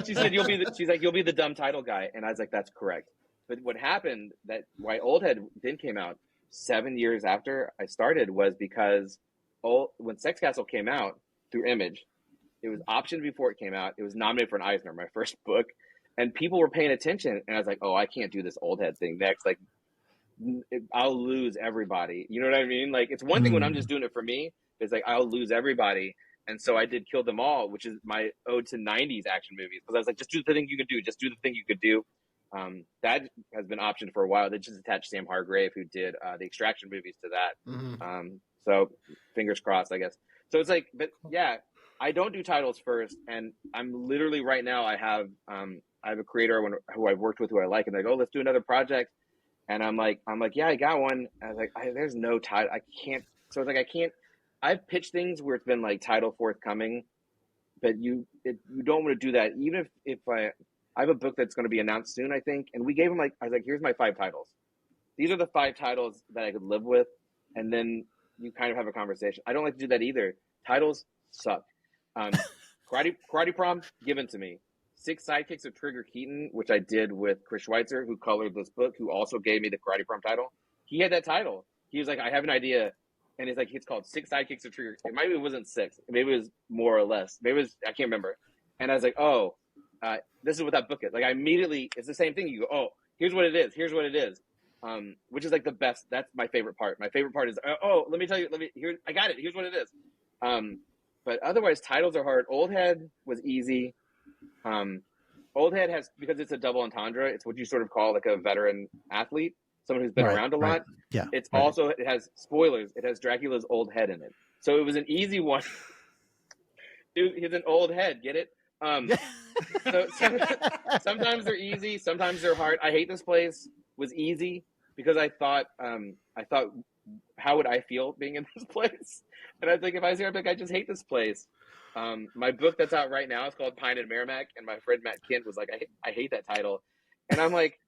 Speaker 2: She said, you'll be the dumb title guy. And I was like, that's correct. But what happened, why Old Head then came out 7 years after I started, was because when Sex Castle came out through Image, it was optioned before it came out. It was nominated for an Eisner, my first book, and people were paying attention. And I was like, oh, I can't do this Old Head thing next. Like, I'll lose everybody. You know what I mean? Like, it's one thing when I'm just doing it for me. It's like, I'll lose everybody. And so I did Kill Them All, which is my ode to 90s action movies. Because I was like, just do the thing you could do. Just do the thing you could do. That has been optioned for a while. They just attached Sam Hargrave, who did the Extraction movies, to that. Mm-hmm. So fingers crossed, I guess. So it's like, but yeah, I don't do titles first. And I'm literally right now, I have a creator who I've worked with who I like. And they go, oh, let's do another project. And I'm like, yeah, I got one. I was like, there's no title. I can't. So it's like, I can't. I've pitched things where it's been like title forthcoming, but you don't want to do that. Even if I have a book that's going to be announced soon, I think. And we gave him I was like, here's my 5 titles. These are the 5 titles that I could live with. And then you kind of have a conversation. I don't like to do that either. Titles suck. Karate Prom, given to me. 6 Sidekicks of Trigger Keaton, which I did with Chris Schweitzer, who colored this book, who also gave me the Karate Prom title. He had that title. He was like, I have an idea. And it's like, it's called 6 Sidekicks of Trigger. Maybe it wasn't 6. Maybe it was more or less. Maybe it was, I can't remember. And I was like, oh, this is what that book is. Like, I immediately, it's the same thing. You go, oh, here's what it is. Here's what it is. Which is like the best. That's my favorite part. My favorite part is, let me tell you, I got it. Here's what it is. But otherwise, titles are hard. Old Head was easy. Old Head has, because it's a double entendre, it's what you sort of call like a veteran athlete, someone who's been around a lot.
Speaker 1: Right. Yeah.
Speaker 2: It's also, it has spoilers. It has Dracula's old head in it. So it was an easy one. Dude, he's an old head. Get it? So sometimes they're easy. Sometimes they're hard. I Hate This Place was easy because I thought, how would I feel being in this place? And I was like, if I was here, I'd be like, I just hate this place. My book that's out right now is called Pine and Merrimack, and my friend Matt Kent was like, I hate that title. And I'm like,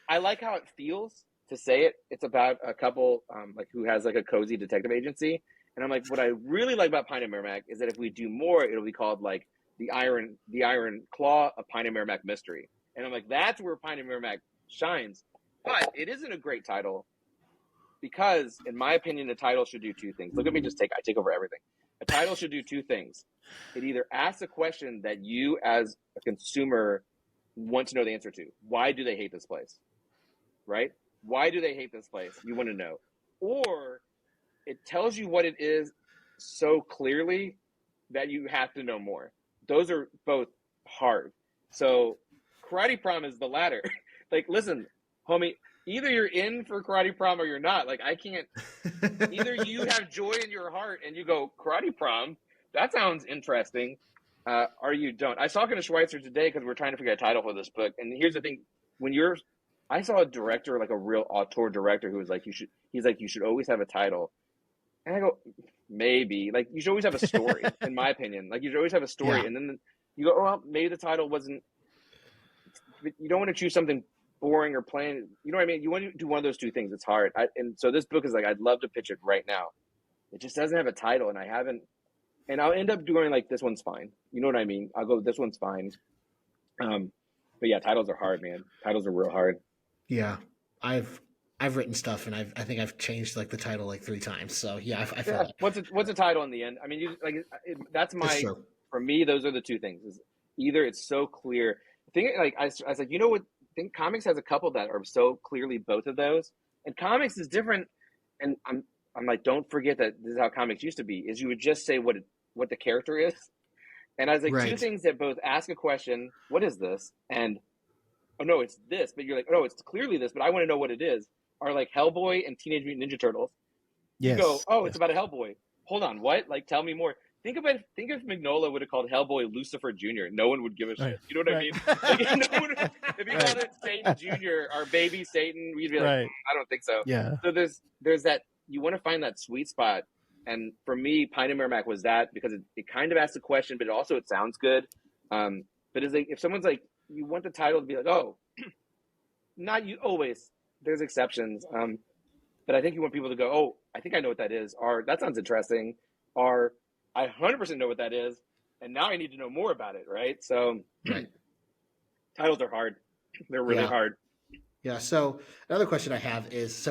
Speaker 2: I like how it feels to say it. It's about a couple, like who has like a cozy detective agency, And I'm like, what I really like about Pine and Merrimack is that if we do more, it'll be called like the Iron Claw, a Pine and Merrimack mystery. And I'm like, that's where Pine and Merrimack shines. But it isn't a great title because, in my opinion, the title should do two things. Look at me, I take over everything. A title should do two things. It either asks a question that you as a consumer want to know the answer to. Why do they hate this place? Right? Why do they hate this place? You want to know. Or it tells you what it is so clearly that you have to know more. Those are both hard. So Karate Prom is the latter. Like, listen, homie, either you're in for Karate Prom or you're not. Like, I can't. Either you have joy in your heart and you go, Karate Prom, that sounds interesting, or you don't. I was talking to Schweitzer today because we're trying to figure out a title for this book. And here's the thing. I saw a director, like a real auteur director, who was like, you should always have a title. And I go, maybe. Like, you should always have a story, in my opinion. Like, you should always have a story. Yeah. And then you go, oh, well, maybe the title wasn't. You don't want to choose something boring or plain. You know what I mean? You want to do one of those two things. It's hard. And so this book is like, I'd love to pitch it right now. It just doesn't have a title, and I haven't. And I'll end up doing like, this one's fine. You know what I mean? I'll go, this one's fine. But yeah, titles are hard, man. Titles are real hard.
Speaker 3: Yeah, I've written stuff, and I think I've changed like the title like 3 times. So yeah, I feel that.
Speaker 2: What's a title in the end? I mean, that's for me. Those are the two things. Is either it's so clear. I think like I was like, you know what? I think comics has a couple that are so clearly both of those, and comics is different. And I'm like, don't forget that this is how comics used to be. Is you would just say what the character is, and I was like, right. Two things that both ask a question: what is this? And oh no, it's this. But you're like, oh, it's clearly this, but I want to know what it is. Are like Hellboy and Teenage Mutant Ninja Turtles. Yes. You go, oh, it's about a Hellboy. Hold on, what? Like, tell me more. Think if Mignola would have called Hellboy Lucifer Jr., no one would give a shit. Right. You know what I mean? Like, no one if you called it Satan Jr. or Baby Satan, we'd be like, right. I don't think so.
Speaker 1: Yeah.
Speaker 2: So there's that, you want to find that sweet spot. And for me, Pine and Merrimack was that, because it kind of asks a question, but also it sounds good. But it's like, if someone's like, you want the title to be like, oh, not you always. There's exceptions. But I think you want people to go, oh, I think I know what that is. Or that sounds interesting. Or I 100% know what that is. And now I need to know more about it, right? So right. Titles are hard. They're really hard.
Speaker 3: Yeah. So another question I have is,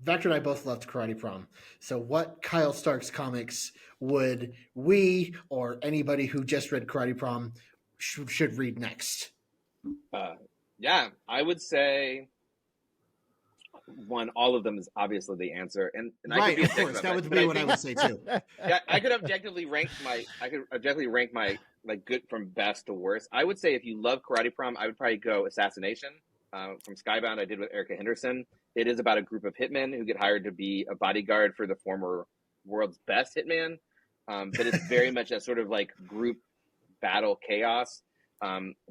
Speaker 3: Vector and I both loved Karate Prom. So what Kyle Stark's comics would we or anybody who just read Karate Prom should read next?
Speaker 2: I would say one, all of them is obviously the answer, and
Speaker 3: right,
Speaker 2: I could be
Speaker 3: of course, that would be what I would say too.
Speaker 2: Yeah, I could objectively rank my like good from best to worst. I would say if you love Karate Prom, I would probably go Assassination from Skybound. I did with Erica Henderson. It is about a group of hitmen who get hired to be a bodyguard for the former world's best hitman, but it's very much a sort of like group battle chaos.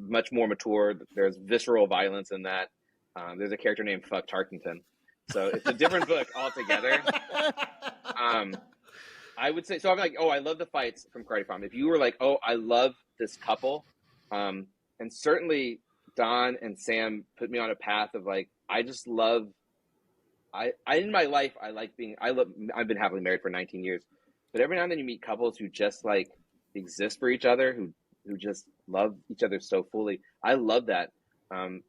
Speaker 2: Much more mature. There's visceral violence in that. There's a character named Fuck Tarkington. So it's a different book altogether. I would say, so I'm like, oh, I love the fights from Karate Prom. If you were like, oh, I love this couple, and certainly Don and Sam put me on a path of like, I just love, I in my life, I've been happily married for 19 years, but every now and then you meet couples who just like exist for each other, who just love each other so fully. I love that.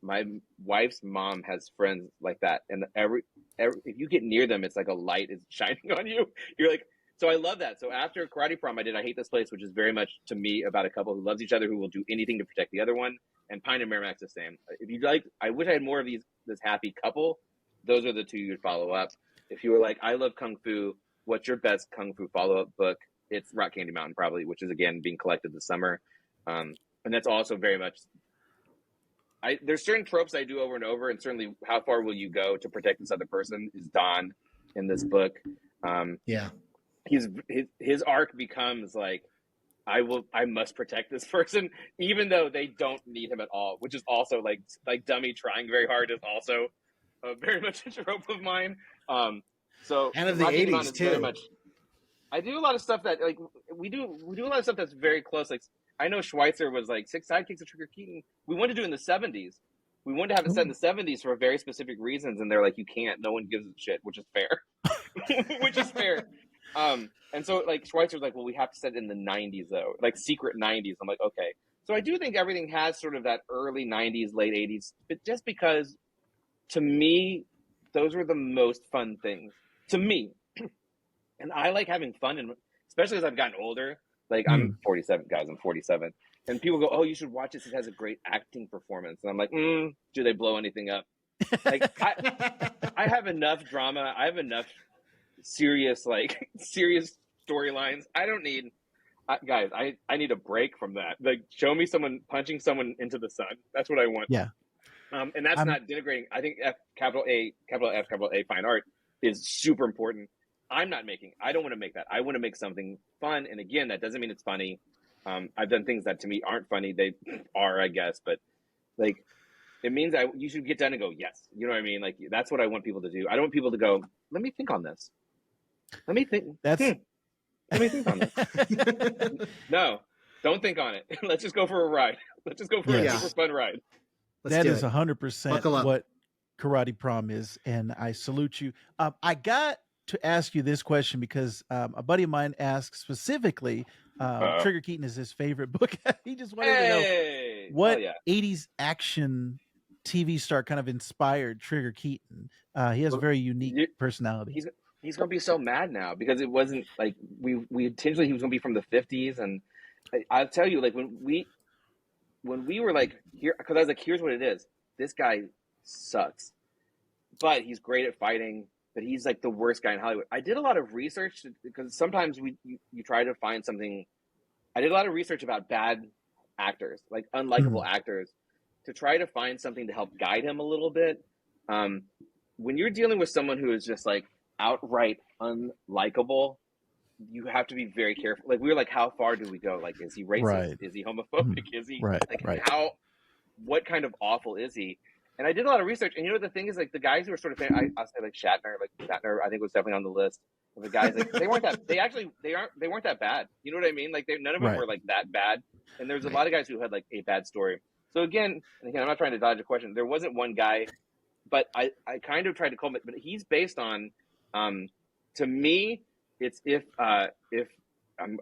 Speaker 2: My wife's mom has friends like that, and every if you get near them, it's like a light is shining on you. You're like, so I love that. So after Karate Prom, I Hate This Place, which is very much to me about a couple who loves each other, who will do anything to protect the other one. And Pine and Merrimack's the same. If you like, I wish I had more of this happy couple. Those are the two you'd follow up. If you were like, I love Kung Fu, what's your best Kung Fu follow-up book? It's Rock Candy Mountain, probably, which is again being collected this summer. And that's also very much. There's certain tropes I do over and over, and certainly how far will you go to protect this other person is Don in this book. His arc becomes like, I must protect this person, even though they don't need him at all, which is also like Dummy trying very hard is also very much a trope of mine. So
Speaker 3: and of the 80s too.
Speaker 2: I do a lot of stuff that like we do a lot of stuff that's very close. Like I know Schweitzer was like 6 sidekicks of Trigger Keaton. We wanted to do it in the 70s. We wanted to have it set in the 70s for very specific reasons, and they're like, you can't. No one gives a shit, which is fair. Which is fair. And so like Schweitzer's like, well, we have to set it in the 90s though, like secret 90s. I'm like, okay. So I do think everything has sort of that early 90s, late 80s, but just because to me, those were the most fun things to me. And I like having fun, and especially as I've gotten older. Like I'm 47, guys. I'm 47, and people go, "Oh, you should watch this. It has a great acting performance." And I'm like, "Do they blow anything up?" Like I have enough drama. I have enough serious storylines. I don't need guys. I need a break from that. Like, show me someone punching someone into the sun. That's what I want.
Speaker 1: Yeah.
Speaker 2: And that's not denigrating. I think capital A, fine art is super important. I don't want to make that. I want to make something fun. And again, that doesn't mean it's funny. I've done things that to me aren't funny. They are, I guess, but like, it means you should get done and go, yes. You know what I mean? Like, that's what I want people to do. I don't want people to go, let me think on this. Let me think. Let me think on this. No, don't think on it. Let's just go for a ride. Let's just go for a super fun ride.
Speaker 1: That is 100% what Karate Prom is. And I salute you. I got to ask you this question because a buddy of mine asked specifically, Trigger Keaton is his favorite book. He just wanted to know what 80s action TV star kind of inspired Trigger Keaton. He has a very unique personality.
Speaker 2: He's going to be so mad now because it wasn't like we intentionally, he was going to be from the 50s. And I'll tell you, like when we were like here, because I was like, here's what it is. This guy sucks, but he's great at fighting. But he's like the worst guy in Hollywood. I did a lot of research because sometimes you try to find something. I did a lot of research about bad actors, like unlikable actors, to try to find something to help guide him a little bit. When you're dealing with someone who is just like outright unlikable, you have to be very careful. Like we were like, how far do we go? Like, is he racist? Right. Is he homophobic? Is he what kind of awful is he? And I did a lot of research, and you know the thing is, like the guys who were sort of, I'll say like Shatner, I think was definitely on the list of the guys. Like they weren't that bad. You know what I mean? Like none of them were like that bad. And there's a lot of guys who had like a bad story. So again, I'm not trying to dodge a question. There wasn't one guy, but I kind of tried to call him. But he's based on, to me, it's if I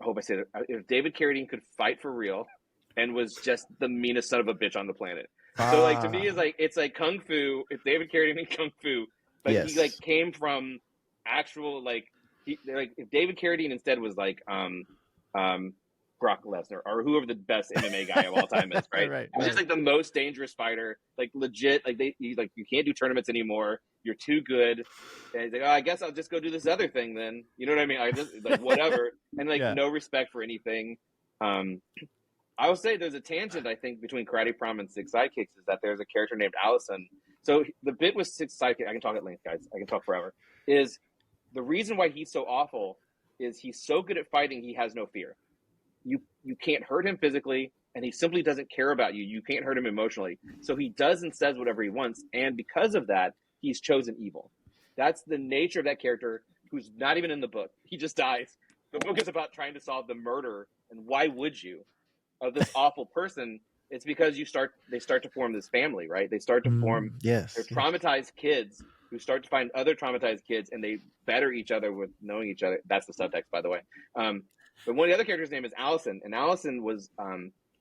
Speaker 2: hope I say that, if David Carradine could fight for real, and was just the meanest son of a bitch on the planet. So like to me it's like kung fu. It's David Carradine in kung fu, but he like came from actual if David Carradine instead was like Brock Lesnar or whoever the best MMA guy of all time is, right? He's just like the most dangerous fighter, like legit. Like you can't do tournaments anymore. You're too good. And he's like, oh, I guess I'll just go do this other thing then. You know what I mean? I just like whatever, and like no respect for anything. I will say there's a tangent, I think, between Karate Prom and Six Sidekicks is that there's a character named Allison. So the bit with Six Sidekicks, I can talk at length, guys. I can talk forever. Is the reason why he's so awful is he's so good at fighting, he has no fear. You can't hurt him physically, and he simply doesn't care about you. You can't hurt him emotionally. So he does and says whatever he wants, and because of that, he's chosen evil. That's the nature of that character, who's not even in the book. He just dies. The book is about trying to solve the murder, and why would you? Of this awful person. It's because they start to form this family, right? They start to form they're traumatized kids who start to find other traumatized kids, and they better each other with knowing each other. That's the subtext, by the way. But one of the other characters' name is Allison, and Allison was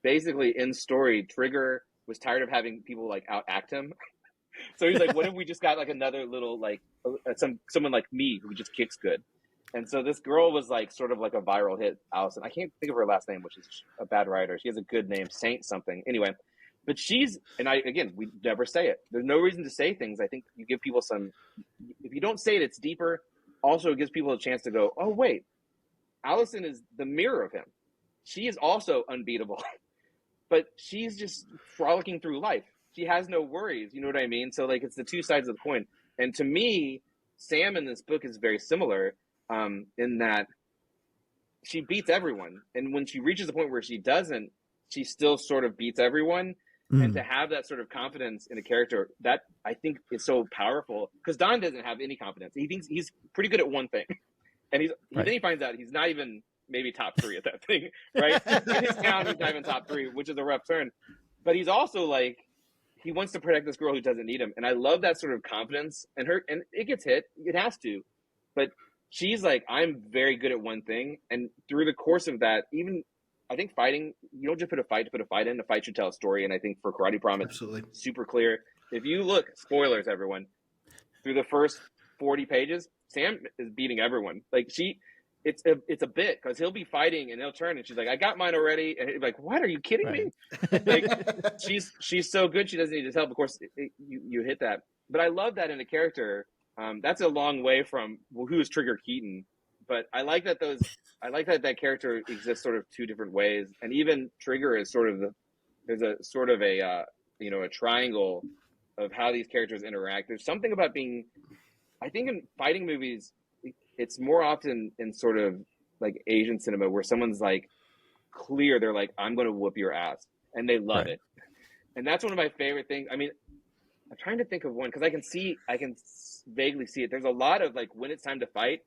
Speaker 2: basically in story. Trigger was tired of having people like out act him, so he's like, "What if we just got like another little like someone like me who just kicks good?" And so this girl was like sort of like a viral hit, Allison. I can't think of her last name, which is a bad writer. She has a good name, Saint something. Anyway, but we never say it. There's no reason to say things. I think you give people if you don't say it, it's deeper. Also, it gives people a chance to go, oh, wait, Allison is the mirror of him. She is also unbeatable, but she's just frolicking through life. She has no worries. You know what I mean? So like, it's the two sides of the coin. And to me, Sam in this book is very similar. In that she beats everyone, and when she reaches the point where she doesn't, she still sort of beats everyone. And to have that sort of confidence in a character, that I think is so powerful, because Don doesn't have any confidence. He thinks he's pretty good at one thing, and then he finds out he's not even maybe top 3 at that thing, right? In his town, he's not even top 3, which is a rough turn. But he's also like, he wants to protect this girl who doesn't need him, and I love that sort of confidence. And it gets hit, it has to, but she's like, I'm very good at one thing, and through the course of that, even I think fighting, you don't just put a fight to put a fight in. The fight should tell a story, and I think for Karate Prom, it's super clear. If you look, spoilers, everyone, through the first 40 pages, Sam is beating everyone. Like it's a bit because he'll be fighting and he'll turn and she's like, I got mine already, and he's like, what? Are you kidding me? Like she's so good, she doesn't need his help. Of course, you hit that, but I love that in a character. That's a long way from who is Trigger Keaton, but I like that that character exists sort of two different ways, and even Trigger is sort of there's a sort of a a triangle of how these characters interact. There's something about being, I think in fighting movies, it's more often in sort of like Asian cinema where someone's like clear, they're like, I'm going to whoop your ass, and they love it. And that's one of my favorite things. I mean, I'm trying to think of one because I can vaguely see it. There's a lot of like when it's time to fight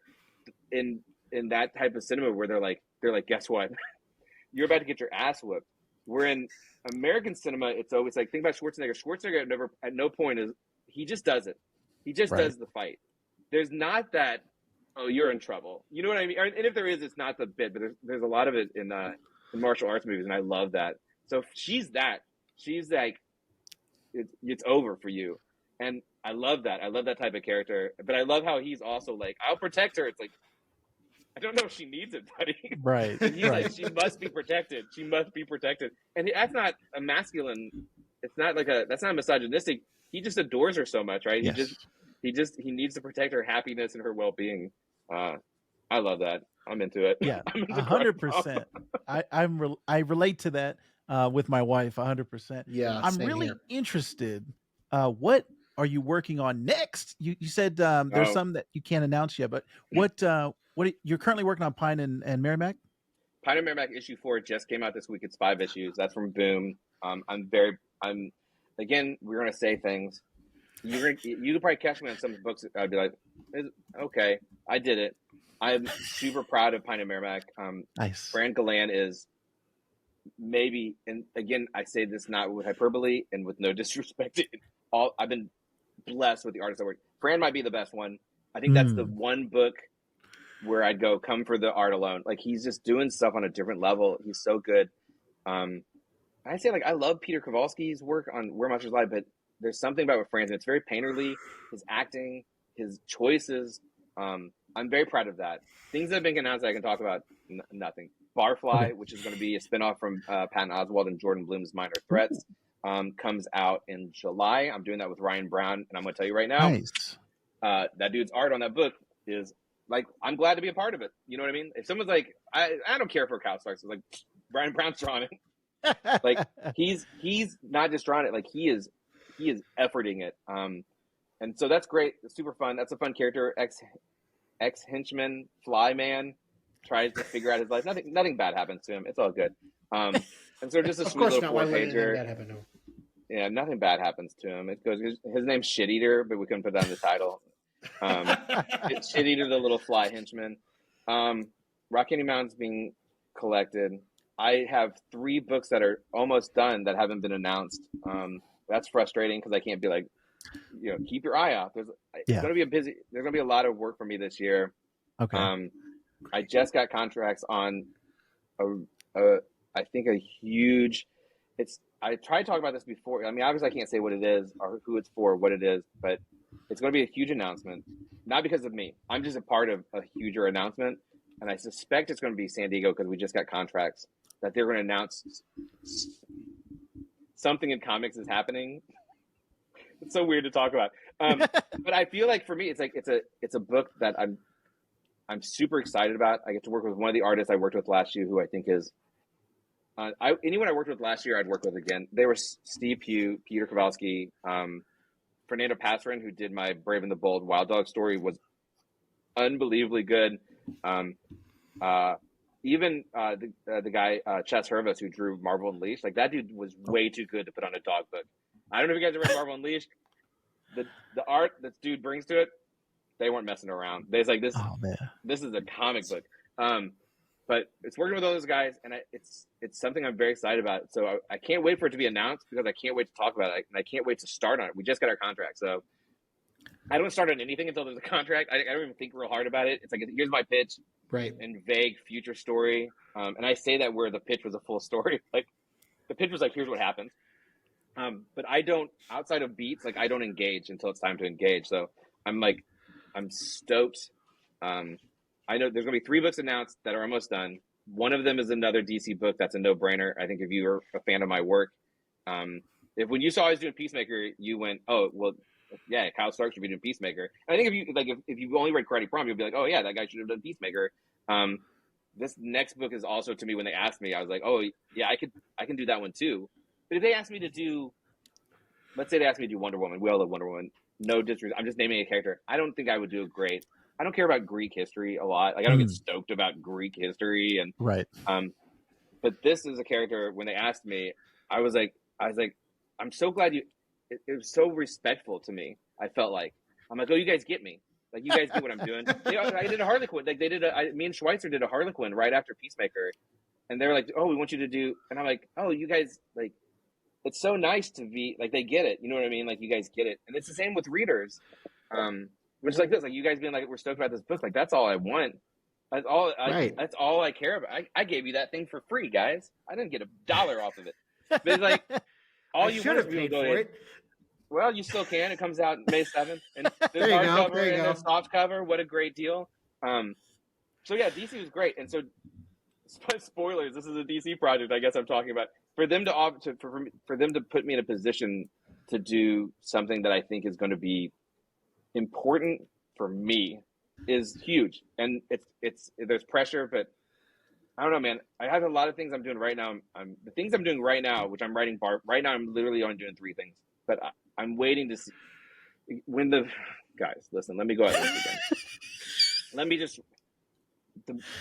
Speaker 2: in that type of cinema where they're like, guess what? You're about to get your ass whooped. Where in American cinema, it's always like, think about Schwarzenegger. Schwarzenegger never, at no point he just does it. He just does the fight. There's not that, oh, you're in trouble. You know what I mean? And if there is, it's not the bit, but there's a lot of it in martial arts movies, and I love that. So she's like, it's over for you. And I love that. I love that type of character. But I love how he's also like, I'll protect her. It's like, I don't know if she needs it, buddy.
Speaker 1: Right.
Speaker 2: And he's like, she must be protected. She must be protected. And that's not a masculine. It's not like that's not misogynistic. He just adores her so much, right?
Speaker 1: Yes.
Speaker 2: He needs to protect her happiness and her well-being. I love that. I'm into it.
Speaker 1: Yeah, 100%. I relate to that with my wife 100%.
Speaker 3: Yeah,
Speaker 1: I'm really interested. What are you working on next? You said there's some that you can't announce yet, but what you're currently working on? Pine and Merrimack?
Speaker 2: Pine and Merrimack issue 4 just came out this week. It's 5 issues. That's from Boom. Again, we're gonna say things. You could probably catch me on some books. I'd be like, okay, I did it. I'm super proud of Pine and Merrimack.
Speaker 1: Nice.
Speaker 2: Fran Galan is maybe, and again, I say this not with hyperbole and with no disrespect. I've been blessed with the artists I work. Fran might be the best one. I think that's the one book where I'd go, come for the art alone. Like, he's just doing stuff on a different level. He's so good. I say, like, I love Peter Kowalski's work on Where Monsters Lie, but there's something about what Fran's, it's very painterly, his acting, his choices. I'm very proud of that. Things that have been announced that I can talk about, nothing. Barfly, which is going to be a spinoff from Patton Oswalt and Jordan Bloom's Minor Threats, comes out in July. I'm doing that with Ryan Brown, and I'm going to tell you right now, that dude's art on that book is, like, I'm glad to be a part of it. You know what I mean? If someone's like, I don't care for Cow Starks, it's like, Ryan Brown's drawing it. Like, he's not just drawing it, like, he is efforting it. And so that's great. It's super fun. That's a fun character. Ex henchman, Fly Man, tries to figure out his life. Nothing bad happens to him. It's all good. And so just a sweet little 4-pager. Yeah, nothing bad happens to him. It goes. His name's Shit Eater, but we couldn't put that in the title. It's Shit Eater, the little fly henchman. Rock Candy Mountain's being collected. I have 3 books that are almost done that haven't been announced. That's frustrating because I can't be like, keep your eye out. There's going to be a lot of work for me this year.
Speaker 1: Okay.
Speaker 2: I just got contracts on I think a huge, I tried to talk about this before. I mean, obviously I can't say what it is or who it's for, what it is, but it's going to be a huge announcement. Not because of me. I'm just a part of a huger announcement. And I suspect it's going to be San Diego because we just got contracts that they're going to announce something in comics is happening. It's so weird to talk about. But I feel like for me, it's a book that I'm super excited about. I get to work with one of the artists I worked with last year, who I think is anyone I worked with last year, I'd work with again. They were Steve Pugh, Peter Kowalski, Fernando Passerin, who did my Brave and the Bold Wild Dog story, was unbelievably good. Even the guy Chess Hervis, who drew Marvel Unleashed, like, that dude was way too good to put on a dog book. I don't know if you guys have read Marvel Unleashed. The art that dude brings to it, they weren't messing around. They're like, this is a comic book. But it's working with all those guys, and it's something I'm very excited about. So I can't wait for it to be announced because I can't wait to talk about it, and I can't wait to start on it. We just got our contract, so I don't start on anything until there's a contract. I don't even think real hard about it. It's like, here's my pitch,
Speaker 3: right?
Speaker 2: And vague future story. And I say that where the pitch was a full story. Like the pitch was like, here's what happens. But I don't, outside of beats, like I don't engage until it's time to engage. So I'm stoked. I know there's gonna be 3 books announced that are almost done. One of them is another DC book that's a no-brainer. I think if you are a fan of my work, if when you saw I was doing Peacemaker, you went, oh well, yeah, Kyle Stark should be doing Peacemaker. And I think if you only read Karate Prom, you'll be like, oh yeah, that guy should have done Peacemaker. This next book is also, to me, when they asked me, I was like, oh yeah, I can do that one too. But if they asked me to do, let's say they asked me to do Wonder Woman, we all love Wonder Woman. No disrespect, I'm just naming a character. I don't think I would do it great. I don't care about Greek history a lot. Like I don't get stoked about Greek history and
Speaker 1: right.
Speaker 2: But this is a character. When they asked me, I was like, I'm so glad you. It was so respectful to me. I felt like I'm like, oh, you guys get me. Like you guys get what I'm doing. I did a Harlequin. Like they did me and Schweitzer did a Harlequin right after Peacemaker, and they were like, oh, we want you to do. And I'm like, oh, you guys like. It's so nice to be like they get it. You know what I mean? Like you guys get it, and it's the same with readers. Which is like this, like you guys being like, we're stoked about this book. Like that's all I want. That's all. That's all I care about. I gave you that thing for free, guys. I didn't get $1 off of it. But it's like all you should have paid for it. Well, you still can. It comes out May 7th, and there's hardcover and there's soft cover. What a great deal. So yeah, DC was great, and so spoilers. This is a DC project. I guess I'm talking about for them for them to put me in a position to do something that I think is going to be important for me is huge, and it's there's pressure, but I don't know, man. I have a lot of things I'm doing right now. The things I'm doing right now, which I'm writing right now. I'm literally only doing 3 things, but I'm waiting to see when the guys listen. Let me go ahead this again. Let me just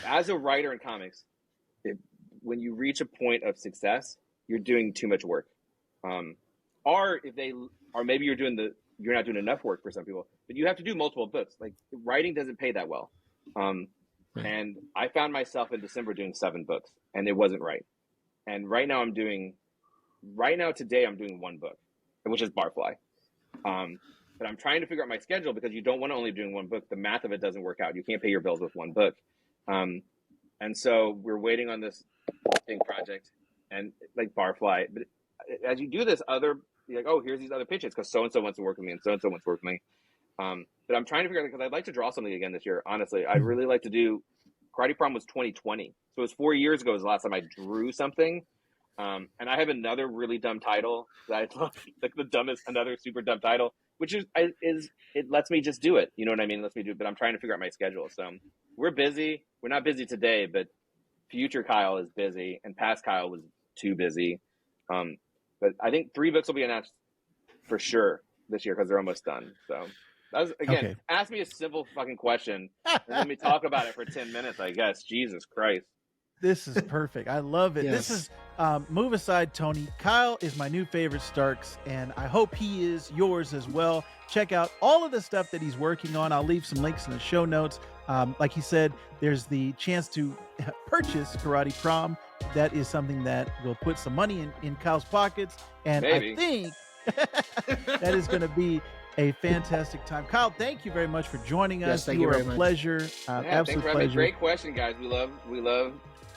Speaker 2: as a writer in comics, when you reach a point of success, you're doing too much work, or maybe you're not doing enough work for some people, but you have to do multiple books. Like writing doesn't pay that well. And I found myself in December doing 7 books and it wasn't right. And today I'm doing 1 book, which is Barfly. But I'm trying to figure out my schedule because you don't want to only be doing 1 book. The math of it doesn't work out. You can't pay your bills with 1 book. And so we're waiting on this thing project and like Barfly. But as you do this you're like, oh, here's these other pitches because so-and-so wants to work with me and so-and-so wants to work with me. But I'm trying to figure out because I'd like to draw something again this year. Honestly, I'd really like to do Karate Prom was 2020. So it was 4 years ago was the last time I drew something. And I have another really dumb title that I love, like another super dumb title, which is it lets me just do it. You know what I mean? It lets me do it, but I'm trying to figure out my schedule. So we're busy. We're not busy today, but future Kyle is busy and past Kyle was too busy. But I think 3 books will be announced for sure this year because they're almost done. So that was, again, okay. Ask me a simple fucking question and let me talk about it for 10 minutes, I guess. Jesus Christ.
Speaker 1: This is perfect. I love it. Yes. This is move aside, Tony. Kyle is my new favorite Starks, and I hope he is yours as well. Check out all of the stuff that he's working on. I'll leave some links in the show notes. Like he said, there's the chance to purchase Karate Prom. That is something that will put some money in Kyle's pockets. And maybe. I think that is going to be a fantastic time. Kyle, thank you very much for joining us.
Speaker 3: Yes, you are a
Speaker 1: pleasure. Absolute pleasure.
Speaker 2: Great question, guys.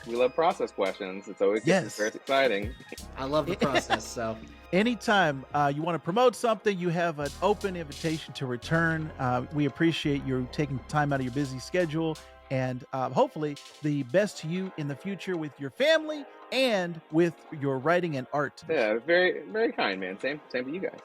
Speaker 2: We love process questions. It's always very exciting.
Speaker 3: I love the process. So
Speaker 1: anytime you want to promote something, you have an open invitation to return. We appreciate you taking time out of your busy schedule, and hopefully the best to you in the future with your family and with your writing and art.
Speaker 2: Yeah, very, very kind, man. Same to you guys.